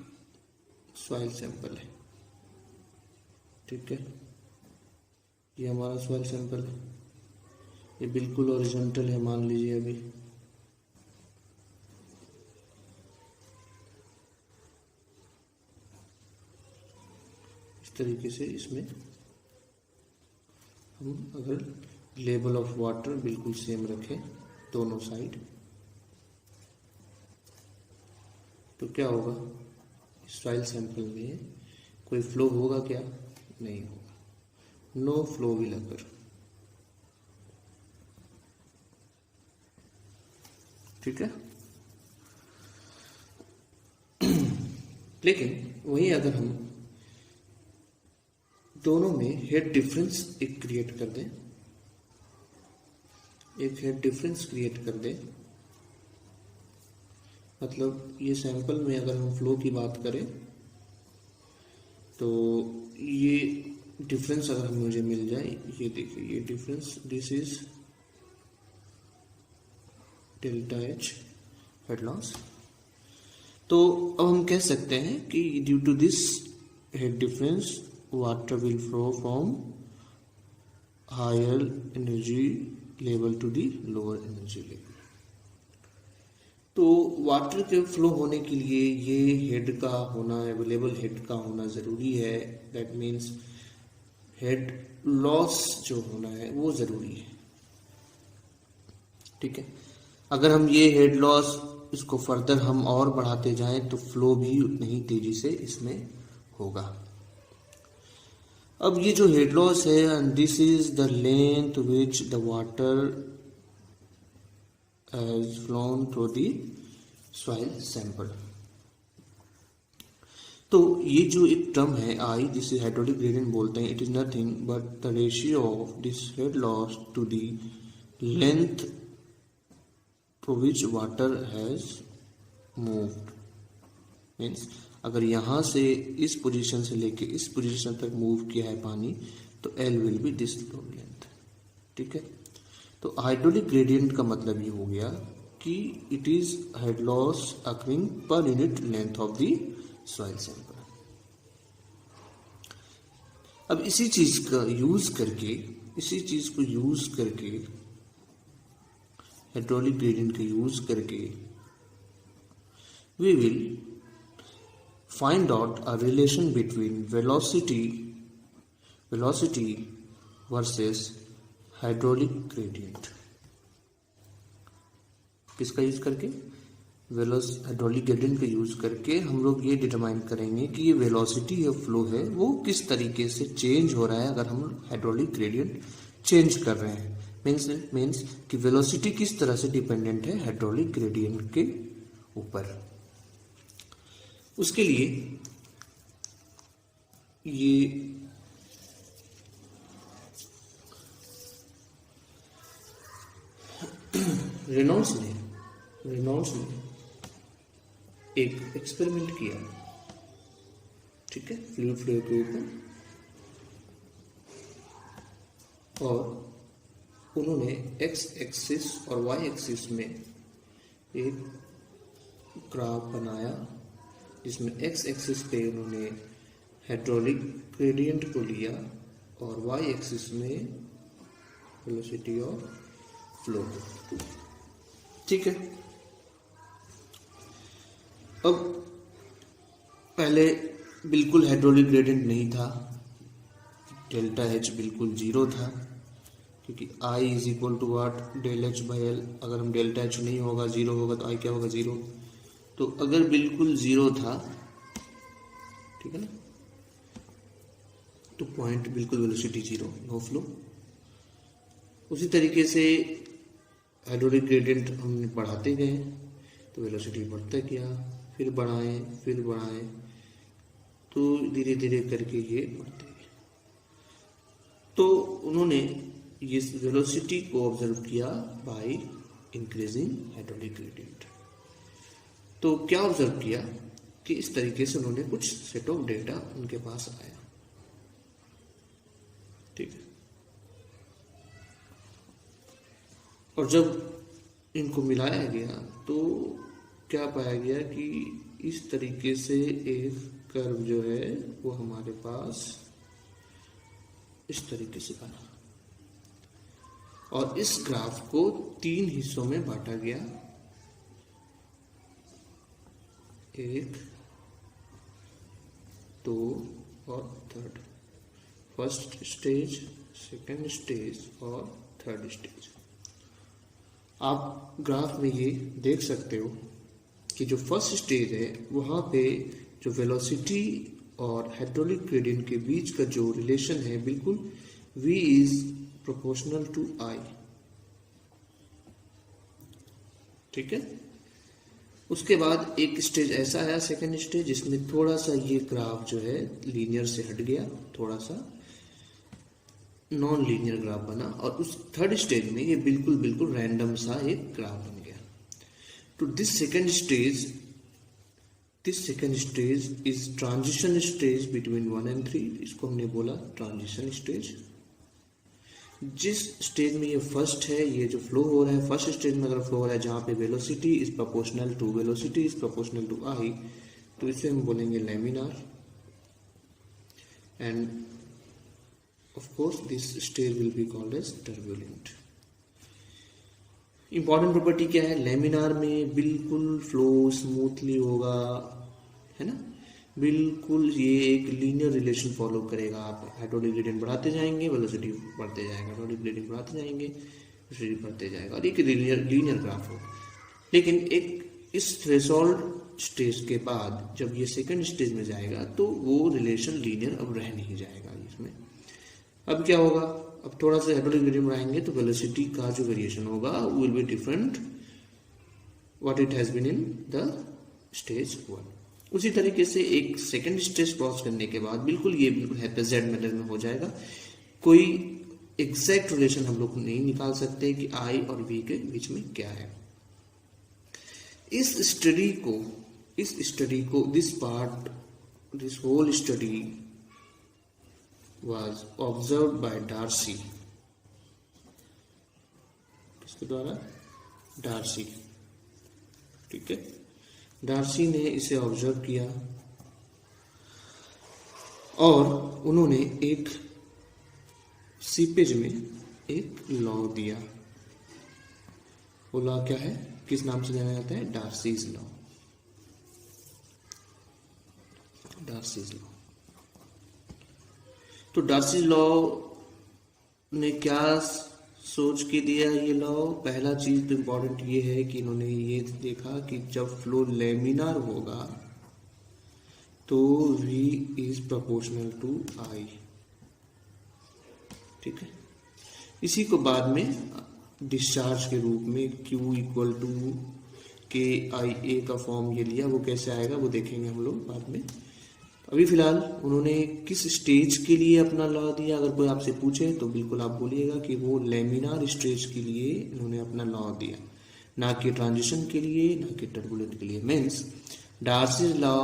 सॉइल सैंपल है। ठीक है, ये हमारा सॉइल सैंपल है, ये बिल्कुल हॉरिजॉन्टल है मान लीजिए। अभी इस तरीके से इसमें हम अगर लेवल ऑफ वाटर बिल्कुल सेम रखें दोनों साइड तो क्या होगा, सॉइल सैंपल में कोई फ्लो होगा क्या, नहीं होगा, नो फ्लो विल अकर। ठीक है, लेकिन वहीं अगर हम दोनों में हेड डिफरेंस एक क्रिएट कर दें, एक हेड डिफरेंस क्रिएट कर दें, मतलब ये सैंपल में अगर हम फ्लो की बात करें तो ये डिफरेंस अगर मुझे मिल जाए, ये देखिए ये difference, this is delta H head loss. तो अब हम कह सकते हैं कि due to this head difference water will flow from higher energy level to the lower energy level. तो वाटर के फ्लो होने के लिए ये हेड का होना, अवेलेबल हेड का होना जरूरी है। दैट मीन्स हेड लॉस जो होना है वो जरूरी है। ठीक है, अगर हम ये हेड लॉस इसको फर्दर हम और बढ़ाते जाएं तो फ्लो भी उतनी ही तेजी से इसमें होगा। अब ये जो हेड लॉस है, this is the length which the water has flown through the soil sample. तो ये जो एक टर्म है आई, जिसे हाइड्रोलिक ग्रेडियंट बोलते हैं, it is nothing but the ratio of this head loss to the length through which water has moved. Means अगर यहाँ से इस पोजीशन से लेके इस पोजीशन तक मूव किया है पानी, तो L will be this load length. ठीक है, तो हाइड्रोलिक ग्रेडियंट का मतलब ये हो गया कि it is head loss occurring per unit length of the soil sample. अब इसी चीज को यूज करके हाइड्रोलिक ग्रेडियंट का यूज करके we will find out a relation between velocity versus hydraulic gradient। किसका यूज करके? हाइड्रोलिक ग्रेडियंट का यूज करके हम लोग ये डिटरमाइन करेंगे कि ये वेलोसिटी ऑफ फ्लो है वो किस तरीके से चेंज हो रहा है अगर हम हाइड्रोलिक ग्रेडियंट चेंज कर रहे हैं। मीन्स कि वेलोसिटी किस तरह से डिपेंडेंट है हाइड्रोलिक ग्रेडियंट के ऊपर। उसके लिए ये रेनॉल्ड्स ने एक एक्सपेरिमेंट किया, ठीक है, फ्लूइड फ्लो के ऊपर, और उन्होंने एक्स एक्सिस और वाई एक्सिस में एक ग्राफ बनाया जिसमें एक्स एक्सिस पे उन्होंने हाइड्रोलिक ग्रेडियंट को लिया और वाई एक्सिस में वेलोसिटी ऑफ फ्लो। ठीक है, अब पहले बिल्कुल हाइड्रोलिक ग्रेडियंट नहीं था, डेल्टा एच बिल्कुल जीरो था, क्योंकि I is equal to what, del H by L. अगर हम डेल्टा एच नहीं होगा, जीरो होगा, तो आई क्या होगा? जीरो। तो अगर बिल्कुल जीरो था, ठीक है ना, तो पॉइंट बिल्कुल वेलोसिटी जीरो, नो फ्लो। उसी तरीके से हाइड्रोलिक ग्रेडियंट हमने बढ़ाते गए तो वेलोसिटी बढ़ता गया, फिर बढ़ाएं, तो धीरे धीरे करके ये बढ़ते गए। तो उन्होंने ये वेलोसिटी को ऑब्जर्व किया बाय इंक्रीजिंग हाइड्रोलिक ग्रेडियंट। तो क्या ऑब्जर्व किया कि इस तरीके से उन्होंने कुछ सेट ऑफ डेटा उनके पास आया, ठीक है। और जब इनको मिलाया गया तो क्या पाया गया कि इस तरीके से एक कर्व जो है वो हमारे पास इस तरीके से बना, और इस ग्राफ को 3 हिस्सों में बांटा गया, 1, 2 और 3rd। First stage, second stage और थर्ड स्टेज। आप ग्राफ में ये देख सकते हो कि जो फर्स्ट स्टेज है वहाँ पे जो वेलोसिटी और हाइड्रोलिक ग्रेडियंट के बीच का जो रिलेशन है बिल्कुल v is proportional to I, ठीक है। उसके बाद एक स्टेज ऐसा आया, सेकंड स्टेज, जिसमें थोड़ा सा ये ग्राफ जो है लीनियर से हट गया, थोड़ा सा नॉन लीनियर ग्राफ बना, और उस थर्ड स्टेज में ये बिल्कुल रैंडम सा एक ग्राफ बन गया। तो this second stage is transition stage between 1 and 3। इसको हमने बोला ट्रांजिशन स्टेज। जिस स्टेज में ये फर्स्ट है, ये जो फ्लो हो रहा है, फर्स्ट स्टेज में अगर फ्लो हो रहा है जहाँ पे velocity is proportional to I, तो इसे हम बोलेंगे laminar. And of course this stage will be called as turbulent. Important property क्या है? लैमिनार में बिल्कुल फ्लो स्मूथली होगा, है ना, बिल्कुल ये एक लीनियर रिलेशन फॉलो करेगा। आप हाइड्रोलिक ग्रेडियंट बढ़ाते जाएंगे, वेलोसिटी बढ़ते जाएगा, हाइड्रोलिक ग्रेडियंट बढ़ाते जाएंगे, वेलोसिटी बढ़ते जाएगा, और एक लीनियर ग्राफ होगा। लेकिन एक इस थ्रेशोल्ड स्टेज के बाद जब ये सेकंड स्टेज में जाएगा तो वो रिलेशन लीनियर अब रह नहीं जाएगा इसमें। अब क्या होगा? अब थोड़ा सा हाइड्रोलिक ग्रेडियंट बढ़ाएंगे तो वेलोसिटी का जो वेरिएशन होगा will be different what it has been in the stage 1। उसी तरीके से एक सेकंड स्टेज क्रॉस करने के बाद बिल्कुल ये बिल्कुल हैप्पीजेड मैनर में हो जाएगा। कोई एग्जैक्ट रिलेशन हम लोग नहीं निकाल सकते कि आई और वी के बीच में क्या है। इस स्टडी को this whole study was observed by Darcy. किसके द्वारा? डार्सी। ठीक है, डार्सी ने इसे ऑब्जर्व किया और उन्होंने एक सीपेज में एक लॉ दिया। वो लॉ क्या है, किस नाम से जाना जाता है? Darcy's law. Darcy's law. तो डार्सी लॉ ने क्या सोच के दिया ये लॉ? पहला चीज तो इम्पोर्टेंट ये है कि इन्होंने ये देखा कि जब फ्लो लेमिनार होगा तो V is proportional to I। ठीक है, इसी को बाद में डिस्चार्ज के रूप में Q इक्वल टू KIA का फॉर्म ये लिया। वो कैसे आएगा वो देखेंगे हम लोग बाद में। अभी फिलहाल उन्होंने किस स्टेज के लिए अपना लॉ दिया? अगर कोई आपसे पूछे तो बिल्कुल आप बोलिएगा कि वो लेमिनार स्टेज के लिए इन्होंने अपना लॉ दिया, ना कि ट्रांजिशन के लिए, ना कि टर्बुलेंट के लिए। मीन्स डार्सी लॉ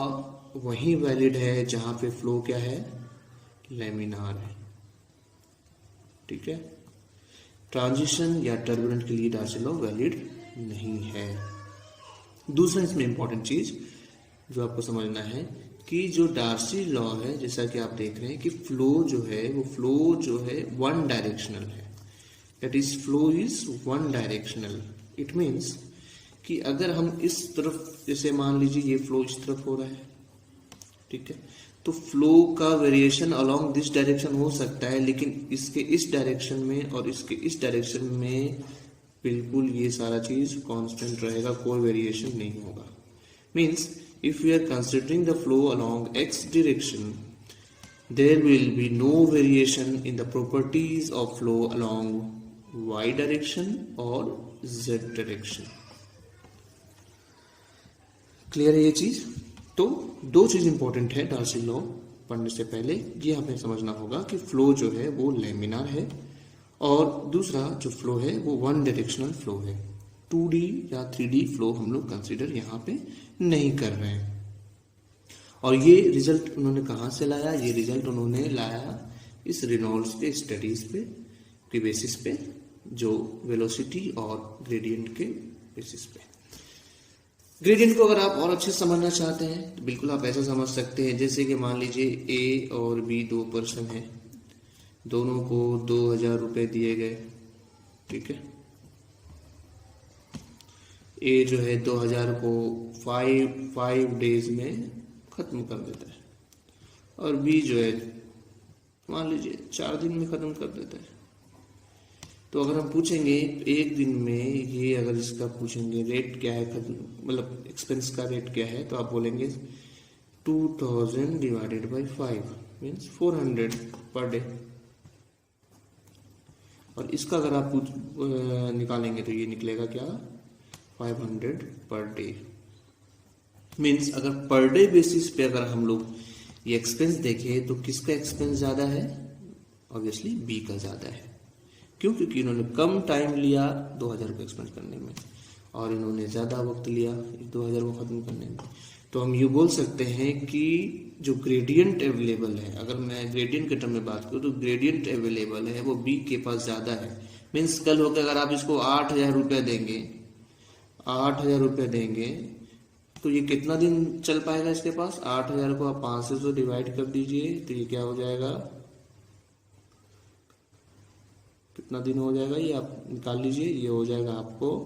वहीं वैलिड है जहां पे फ्लो क्या है? लेमिनार है। ठीक है, ट्रांजिशन या टर्बुलेंट के लिए डार्सी लॉ वैलिड नहीं है। दूसरा इसमें इंपॉर्टेंट चीज जो आपको समझना है कि जो डार्सी लॉ है, जैसा कि आप देख रहे हैं कि फ्लो जो है वन डायरेक्शनल है। That is flow is one directional. It means कि अगर हम इस तरफ, जैसे मान लीजिए ये फ्लो इस तरफ हो रहा है, ठीक है, तो फ्लो का वेरिएशन अलोंग दिस डायरेक्शन हो सकता है, लेकिन इसके इस डायरेक्शन में और इसके इस डायरेक्शन में बिल्कुल ये सारा चीज कांस्टेंट रहेगा, कोई वेरिएशन नहीं होगा। Means if we are considering the flow along x direction, there will be no variation in the properties of flow along y direction or z direction। Clear है ये चीज? तो दो चीज इंपॉर्टेंट है डार्सी लॉ पढ़ने से पहले। ये हमें समझना होगा कि फ्लो जो है वो लेमिनार है, और दूसरा जो फ्लो है वो वन डायरेक्शनल फ्लो है। 2D या 3D फ्लो हम लोग कंसीडर यहाँ पे नहीं कर रहे हैं। और ये रिजल्ट उन्होंने कहाँ से लाया? ये रिजल्ट उन्होंने लाया इस रेनॉल्ड्स के स्टडीज के बेसिस पे, जो वेलोसिटी और ग्रेडियंट के बेसिस पे। ग्रेडियंट को अगर आप और अच्छे से समझना चाहते हैं तो बिल्कुल आप ऐसा समझ सकते हैं, जैसे कि मान लीजिए A और B दो पर्सन हैं, दोनों को 2000 रुपए दिए गए। ठीक है, A जो है 2000 को 5 डेज में खत्म कर देता है, और B जो है मान लीजिए 4 दिन में खत्म कर देता है। तो अगर हम पूछेंगे एक दिन में ये, अगर इसका पूछेंगे रेट क्या है, मतलब एक्सपेंस का रेट क्या है, तो आप बोलेंगे 2000 divided by 5 means 400 per day. और इसका अगर आप निकालेंगे तो ये निकलेगा क्या? 500 पर डे। मीन्स अगर पर डे बेसिस पे अगर हम लोग ये एक्सपेंस देखें तो किसका एक्सपेंस ज्यादा है? ऑब्वियसली बी का ज्यादा है। क्यों? क्योंकि इन्होंने कम टाइम लिया 2000 को एक्सपेंड करने में, और इन्होंने ज्यादा वक्त लिया 2000 को खत्म करने में। तो हम ये बोल सकते हैं कि जो ग्रेडियंट अवेलेबल है, अगर मैं ग्रेडियंट के टर्म में बात करूँ तो ग्रेडियंट अवेलेबल है वो बी के पास ज्यादा है। मीन्स कल होकर अगर आप इसको 8000 रुपये देंगे, 8000 रुपये देंगे तो ये कितना दिन चल पाएगा इसके पास? 8000 को आप 500 से डिवाइड कर दीजिए तो ये क्या हो जाएगा? कितना दिन हो जाएगा ये आप निकाल लीजिए। ये हो जाएगा आपको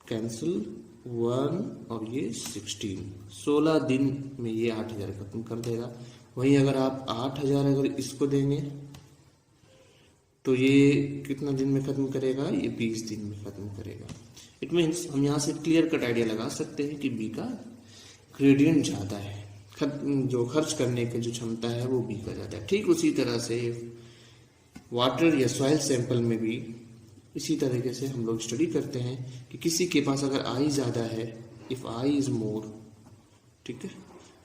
कैंसिल 1 और ये 16 दिन में ये 8000 खत्म कर देगा। वहीं अगर आप 8000 अगर इसको देंगे तो ये कितना दिन में खत्म करेगा? ये 20 दिन में खत्म करेगा। इट मीन्स हम यहाँ से क्लियर कट आइडिया लगा सकते हैं कि बी का ग्रेडियंट ज्यादा है, जो खर्च करने की जो क्षमता है वो बी का ज्यादा है। ठीक उसी तरह से वाटर या सॉइल सैंपल में भी इसी तरीके से हम लोग स्टडी करते हैं कि किसी के पास अगर आई ज़्यादा है, इफ़ आई इज़ मोर, ठीक है,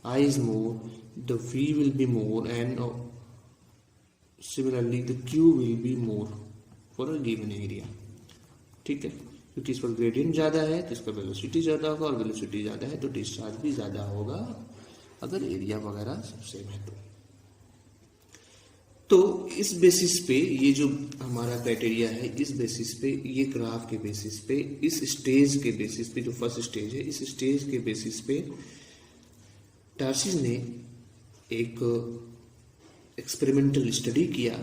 I is more, the V will be more and similarly the Q will be more for a given area, ठीक है, क्योंकि इस पर ग्रेडियंट ज़्यादा है तो इसका वेलोसिटी ज़्यादा होगा, और वेलोसिटी ज़्यादा है तो डिस्चार्ज भी ज़्यादा होगा अगर एरिया वगैरह सेम है तो इस बेसिस पे ये जो हमारा क्राइटेरिया है, इस बेसिस पे, ये ग्राफ के बेसिस पे, इस स्टेज के बेसिस पे, जो फर्स्ट स्टेज है, इस स्टेज के बेसिस पे डार्सी ने एक एक्सपेरिमेंटल स्टडी किया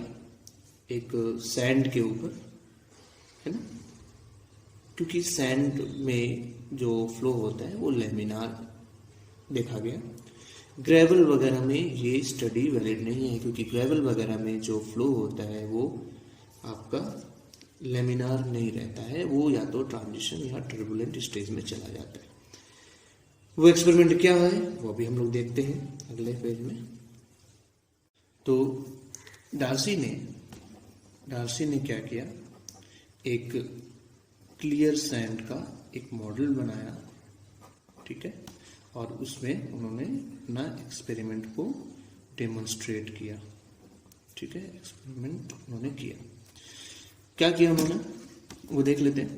एक सैंड के ऊपर, है ना, क्योंकि सैंड में जो फ्लो होता है वो लेमिनार देखा गया। ग्रेवल वगैरह में ये स्टडी वैलिड नहीं है, क्योंकि ग्रेवल वगैरह में जो फ्लो होता है वो आपका लेमिनार नहीं रहता है, वो या तो ट्रांजिशन या टर्बुलेंट स्टेज में चला जाता है। वो एक्सपेरिमेंट क्या है वो भी हम लोग देखते हैं अगले पेज में। तो डार्सी ने क्या किया, एक क्लियर सैंड का एक मॉडल बनाया, ठीक है, और उसमें उन्होंने अपना एक्सपेरिमेंट को डेमोन्स्ट्रेट किया, ठीक है, एक्सपेरिमेंट उन्होंने किया। क्या किया उन्होंने वो देख लेते हैं।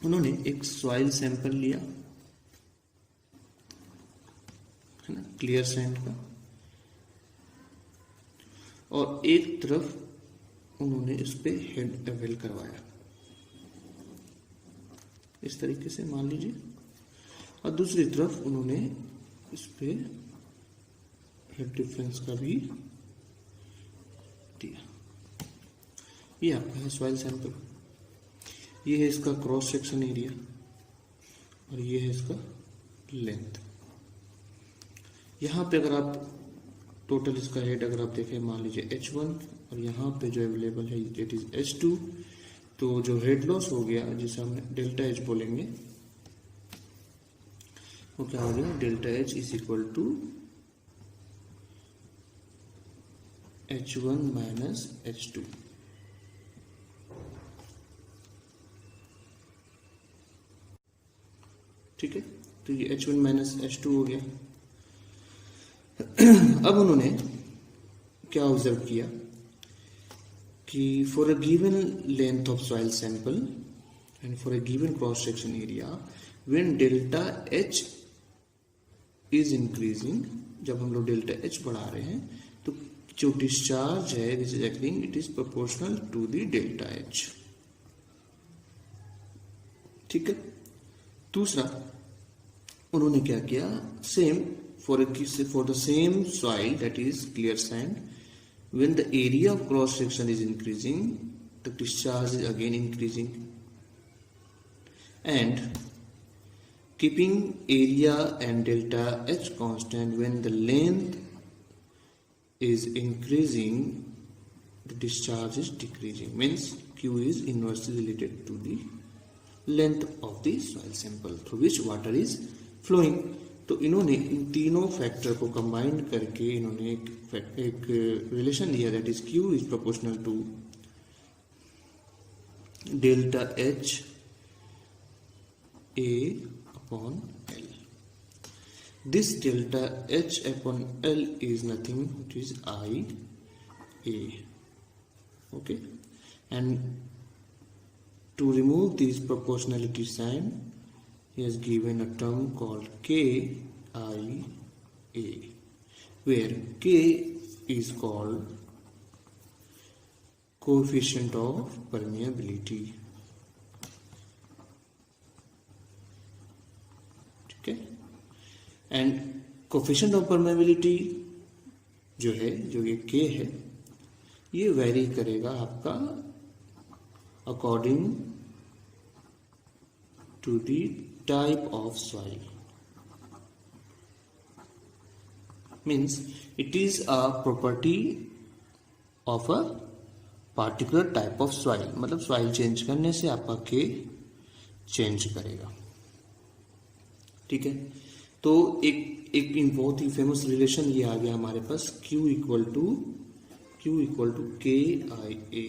उन्होंने एक सॉइल सैंपल लिया, है ना, क्लियर सैंड का, और एक तरफ उन्होंने इस पे हेड अवेल करवाया, इस तरीके से मान लीजिए, और दूसरी तरफ उन्होंने इस पे हेड डिफरेंस का भी दिया। ये आपका है सॉइल सैंपल, ये है इसका क्रॉस सेक्शन एरिया, और ये है इसका लेंथ। यहाँ पे अगर आप टोटल इसका हेड अगर आप देखें, मान लीजिए H1, और यहाँ पे जो अवेलेबल है इट इज H2, तो जो हेड लॉस हो गया जिसे हम डेल्टा H बोलेंगे, वो क्या हो गया, delta H is equal to H1 minus H2। ठीक है, तो ये H1 माइनस H2 हो गया। अब उन्होंने क्या ऑब्जर्व किया कि for a given length of soil sample and for a given cross section area, when delta H is increasing, जब हम लोग डेल्टा H बढ़ा रहे हैं तो जो डिस्चार्ज है this is acting, it is proportional to the delta H, ठीक है। दूसरा उन्होंने क्या किया, same for the same soil, that is clear sand, when the area of cross section is increasing, the discharge is again increasing, and keeping area and delta H constant, when the length is increasing, the discharge is decreasing, means Q is inversely related to the length of the soil sample through which water is flowing। तो इन्होंने इन तीनों factor को combine करके इन्होंने एक relation दिया, that is Q is proportional to delta H A upon L। This delta H upon L is nothing, it is I A, okay. And to remove this proportionality sign, he has given a term called KIA, where K is called coefficient of permeability, ठीक है। And coefficient of permeability जो है, जो ये K है, ये vary करेगा आपका according to the type of soil, means it is a property of a particular type of soil, मतलब soil चेंज करने से आपका K चेंज करेगा, ठीक है। तो एक बहुत ही फेमस रिलेशन ये आ गया हमारे पास, Q इक्वल टू KIA,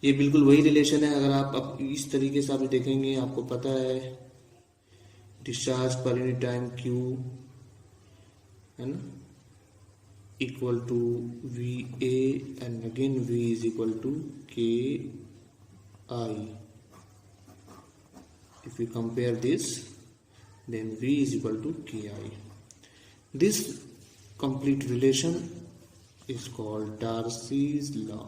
ये बिल्कुल वही रिलेशन है। अगर आप अब इस तरीके से आप देखेंगे, आपको पता है discharge per unit time Q है ना equal to V A and again V is equal to K I. If we compare this, then V is equal to Ki. This complete relation is called Darcy's law.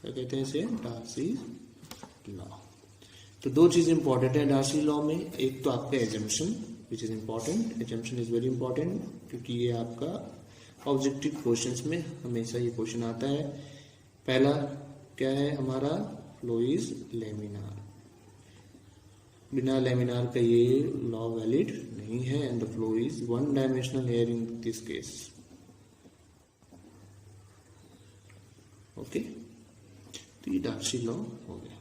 क्या कहते हैं इसे? Darcy's law. तो दो चीज important है Darcy law में. एक तो आपका assumption which is important. Assumption is very important क्योंकि ये आपका ऑब्जेक्टिव क्वेश्चंस में हमेशा ये क्वेश्चन आता है. पहला क्या है हमारा? Flow is laminar. बिना लेमिनार का ये लॉ वैलिड नहीं है and the flow is one dimensional here in this case. Okay, तो ये डार्सी लॉ हो गया.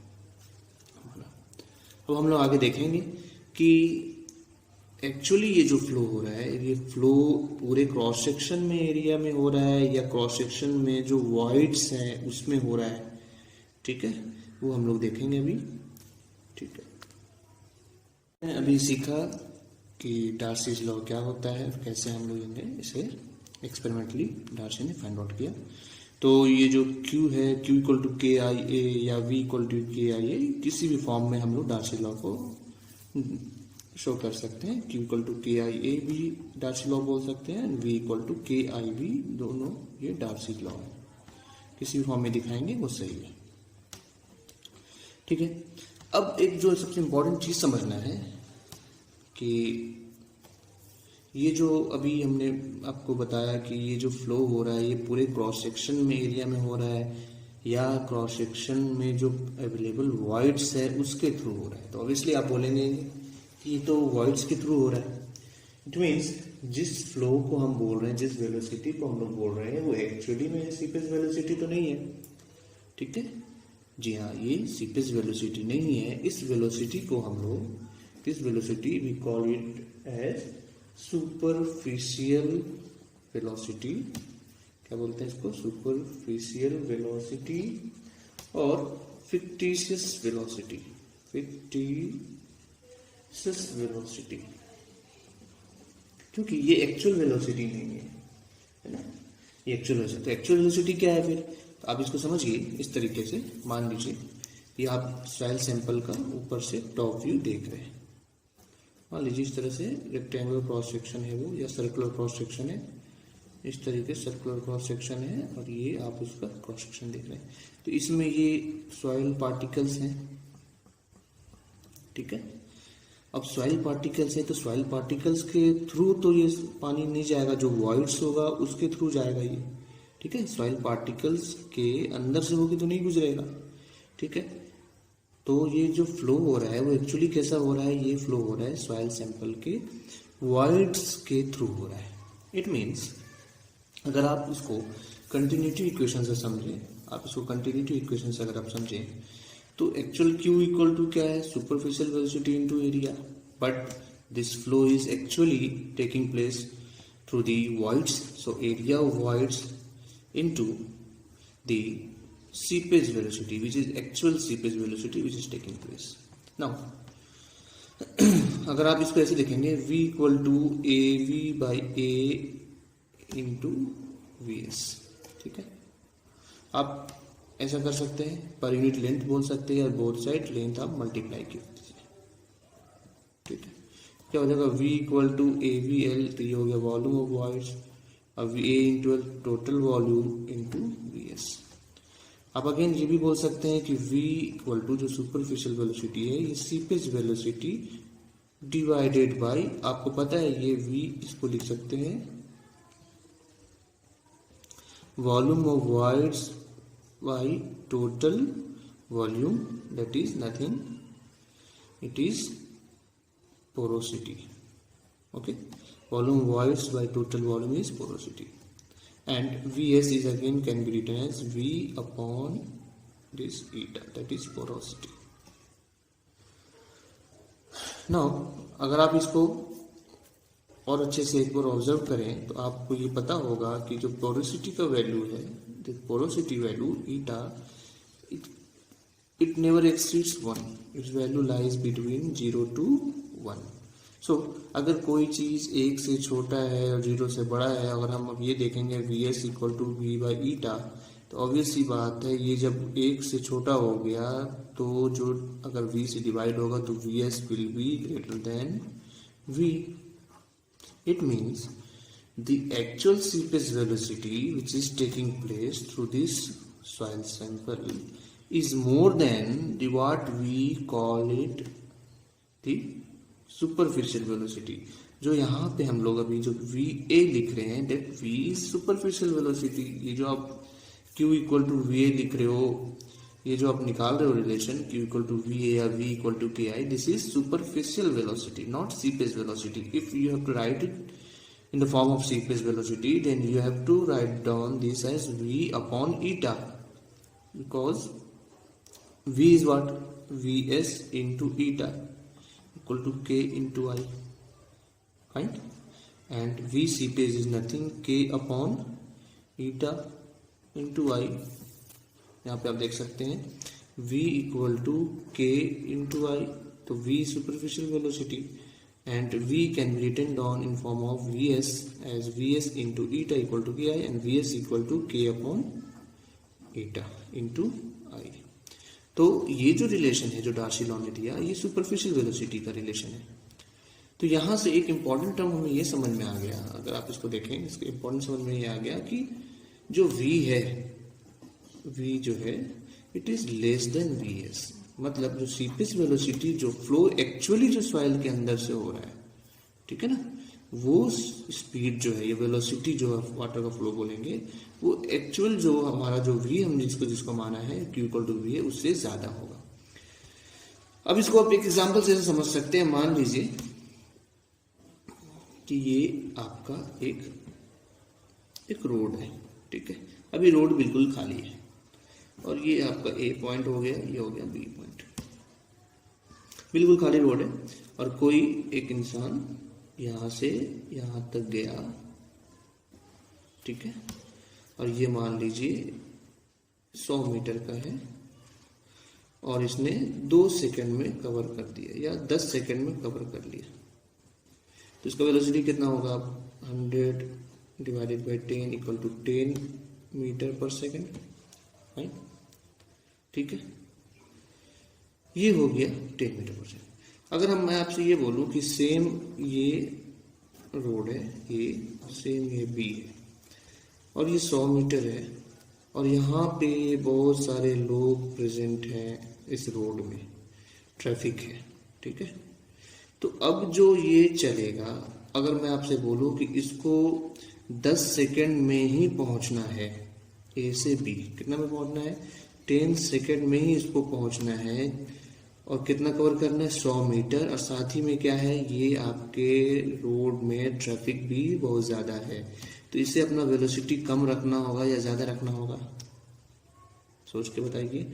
अब हम लोग आगे देखेंगे कि एक्चुअली ये जो फ्लो हो रहा है, ये फ्लो पूरे क्रॉस सेक्शन में एरिया में हो रहा है या क्रॉस सेक्शन में जो वॉइड्स हैं उसमें हो रहा है. ठीक है, वो हम लोग देखेंगे अभी. ठीक है, अभी सीखा कि डार्सीज लॉ क्या होता है, कैसे हम लोग इसे एक्सपेरिमेंटली डार्सी ने फाइंड आउट किया. तो ये जो Q है, Q इक्वल टू के आई ए या V इक्वल टू के आई ए, किसी भी फॉर्म में हम लोग डार्सी लॉ को शो कर सकते हैं. Q इक्वल टू के आई ए भी डार्सी लॉ बोल सकते हैं, V equal to K I we, दोनों ये डार्सी लॉ है. किसी भी फॉर्म में दिखाएंगे वो सही है. ठीक है, अब एक जो सबसे इम्पोर्टेंट चीज समझना है कि ये जो अभी हमने आपको बताया कि ये जो फ्लो हो रहा है ये पूरे क्रॉस सेक्शन में एरिया में हो रहा है या क्रॉस सेक्शन में जो अवेलेबल वॉइड्स है उसके थ्रू हो रहा है. तो ऑब्वियसली आप बोलेंगे कि ये तो वॉइड्स के थ्रू हो रहा है. इट मीन्स जिस फ्लो को हम बोल रहे हैं, जिस वेलोसिटी को हम लोग बोल रहे हैं, वो एक्चुअली में सीपेस वेलोसिटी तो नहीं है. ठीक है जी हाँ, ये सीपेस वेलोसिटी नहीं है. इस वेलोसिटी को हम लोग, this velocity we call it as superficial velocity. क्या बोलते हैं इसको? सुपरफिशियल वेलोसिटी और फिक्टिशियस वेलोसिटी. फिक्टिशियस वेलोसिटी क्योंकि ये एक्चुअल वेलोसिटी नहीं है ना, ये एक्चुअल वेलोसिटी. तो एक्चुअल वेलोसिटी क्या है फिर? तो आप इसको समझिए इस तरीके से. मान लीजिए ये आप सॉइल सैंपल का ऊपर से टॉप व्यू देख रहे हैं. मान लीजिए इस तरह से रेक्टेंगुलर क्रॉस सेक्शन है वो, या सर्कुलर क्रॉस सेक्शन है. इस तरीके से सर्कुलर क्रॉस सेक्शन है और ये आप उसका क्रॉस सेक्शन देख रहे हैं. तो इसमें ये सॉइल पार्टिकल्स हैं. ठीक है, अब सॉइल पार्टिकल्स है तो सॉइल पार्टिकल्स के थ्रू तो ये पानी नहीं जाएगा, जो वॉइड्स होगा उसके थ्रू जाएगा ये. ठीक है, सॉइल पार्टिकल्स के अंदर से होके तो नहीं गुजरेगा. ठीक है, तो ये जो फ्लो हो रहा है वो एक्चुअली कैसा हो रहा है? ये फ्लो हो रहा है सॉइल सैंपल के वॉइड्स के थ्रू हो रहा है. इट मीन्स अगर आप इसको कंटिन्यूटी इक्वेशन से समझें, आप इसको कंटिन्यूटी इक्वेशन से अगर आप समझें तो एक्चुअल Q इक्वल टू क्या है? Superficial velocity into area. But this flow is actually taking place through the voids. So area of voids into the seepage velocity, which is actual seepage velocity which is taking place. Now अगर आप इसको ऐसे देखेंगे, v equal to A V by A into V S. ठीक है, आप ऐसा कर सकते हैं, पर यूनिट लेंथ बोल सकते हैं, और बोथ साइड लेंथ आप मल्टीप्लाई कीजिए. ठीक है, क्या हो जाएगा? v equal to A V L, तो ये हो गया वॉल्यूम ऑफ वॉइड्स, और A into L total volume into V S. आप अगेन ये भी बोल सकते हैं कि v इक्वल टू जो सुपरफिशियल वेलोसिटी है, ये सीपेज वेलोसिटी डिवाइडेड बाय, आपको पता है ये v, इसको लिख सकते हैं volume of voids by total volume, that is nothing, it is porosity. Okay, volume voids by total volume is porosity. And Vs is again can be written as V upon this eta, that is porosity. Now अगर आप इसको और अच्छे से एक बार observe करें तो आपको ये पता होगा कि जो पोरोसिटी का वैल्यू है, the porosity value eta, it never exceeds 1. Its value lies between 0 to 1. So अगर कोई चीज़ 1 से छोटा है और 0 से बड़ा है, अगर हम अब ये देखेंगे Vs equal to V by eta, तो ऑब्वियस सी बात है ये जब 1 से छोटा हो गया तो जो अगर V से डिवाइड होगा तो Vs will be greater than V. It means the actual seepage velocity which is taking place through this soil sample is more than the what we call it the superficial velocity. जो यहाँ पे हम लोग अभी जो VA लिख रहे हैं, that V is superficial velocity. ये जो आप Q इक्वल टू VA लिख रहे हो, ये जो आप निकाल रहे हो relation Q equal to VA या V equal to KI, this is superficial velocity, not seepage velocity. If you have to write it in the form of seepage velocity, then you have to write down this as V upon eta, because V is what? Vs into eta equal to K into I, right? And V seepage is nothing, K upon eta into I. यहाँ पे आप देख सकते हैं V equal to K into I, तो V superficial velocity and V can be written down in form of Vs as Vs into eta equal to Ki and Vs equal to K upon eta into I. तो ये जो relation है जो Darcy law ने दिया, ये superficial velocity का relation है. तो यहाँ से एक इम्पॉर्टेंट टर्म हमें ये समझ में आ गया, अगर आप इसको देखें, इसका इम्पॉर्टेंट समझ में ये आ गया कि जो V है, V जो है it is less than Vs. मतलब जो सीपेज वेलोसिटी जो फ्लो एक्चुअली जो सॉइल के अंदर से हो रहा है, ठीक है ना, वो स्पीड जो है, ये वेलोसिटी जो वाटर का फ्लो बोलेंगे, वो एक्चुअल जो हमारा जो V हम जिसको माना है Q इक्वल टू V है, उससे ज्यादा होगा. अब इसको आप एक एग्जांपल से समझ सकते हैं. मान लीजिए कि ये आपका एक रोड है, ठीक है. अभी रोड बिल्कुल खाली है और ये आपका A पॉइंट हो गया, ये हो गया B पॉइंट. बिल्कुल खाली रोड है और कोई एक इंसान यहां से यहां तक गया, ठीक है, और ये मान लीजिए 100 मीटर का है और इसने 2 सेकंड में कवर कर दिया या 10 सेकंड में कवर कर लिया. तो इसका वेलोसिटी कितना होगा? 100 divided by 10 equal to 10 metre per second, right, ठीक है. ये हो गया 10 मीटर पर सेकंड. अगर मैं आपसे ये बोलूं कि सेम ये रोड है, ये सेम ये B है और ये 100 मीटर है और यहाँ पे बहुत सारे लोग प्रेजेंट हैं इस रोड में, ट्रैफिक है, ठीक है. तो अब जो ये चलेगा, अगर मैं आपसे बोलूं कि इसको 10 सेकंड में ही पहुंचना है, A से B कितना में पहुंचना है? 10 सेकंड में ही इसको पहुंचना है और कितना कवर करना है? 100 मीटर. और साथ ही में क्या है, ये आपके रोड में ट्रैफिक भी बहुत ज़्यादा है, तो इसे अपना वेलोसिटी कम रखना होगा या ज़्यादा रखना होगा? सोच के बताइए.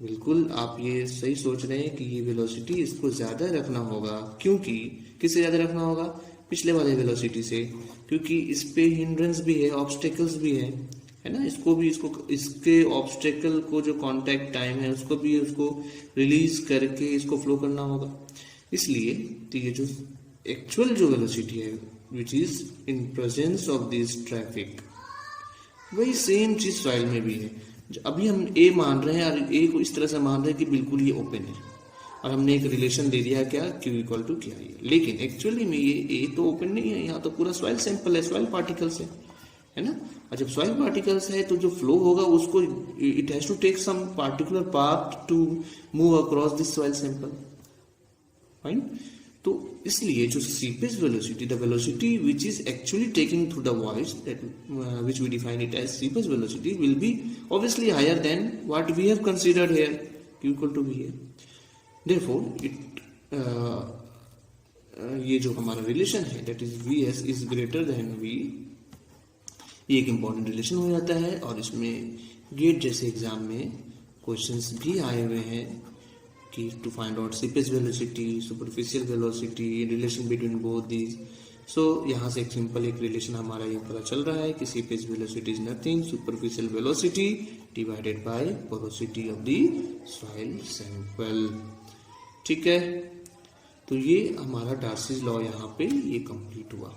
बिल्कुल आप ये सही सोच रहे हैं कि ये वेलोसिटी इसको ज़्यादा रखना होगा. क्योंकि किससे ज़्यादा रखना होगा? पिछले वाले वेलोसिटी से, क्योंकि इस पे हिंड्रेंस भी है, ऑब्स्टेकल्स भी है ना. इसके ऑब्स्टेकल को जो कांटेक्ट टाइम है उसको भी उसको रिलीज करके इसको फ्लो करना होगा. इसलिए तो ये जो एक्चुअल जो वेलोसिटी है which is in presence of this traffic, वही सेम चीज सॉइल में भी है. अभी हम A मान रहे हैं और A को इस तरह से मान रहे हैं कि बिल्कुल ये ओपन है और हमने एक रिलेशन दे दिया क्या, Q इक्वल टू क्या है. लेकिन एक्चुअली में ये A तो ओपन नहीं है, यहाँ तो पूरा सॉइल सैंपल है, सॉइल पार्टिकल्स है ना. और जब सॉइल पार्टिकल्स है तो जो फ्लो होगा उसको it has to take some particular path to move across this soil sample, fine. तो इसलिए जो seepage velocity, the velocity which is actually taking through the voids, that which we define it as seepage velocity, will be obviously higher than what we have considered here, Q equal to V है. Therefore it ये जो हमारा relation है that is Vs is greater than V, ये एक important relation हो जाता है. और इसमें गेट जैसे एग्जाम में क्वेश्चंस भी आए हुए हैं कि to find out seepage velocity, superficial velocity, relation between both these यहाँ से एक सिंपल एक रिलेशन हमारा ये पता चल रहा है कि seepage velocity is nothing superficial velocity divided by porosity of the soil sample. ठीक है, तो ये हमारा डार्सीज लॉ यहाँ पे ये कंप्लीट हुआ।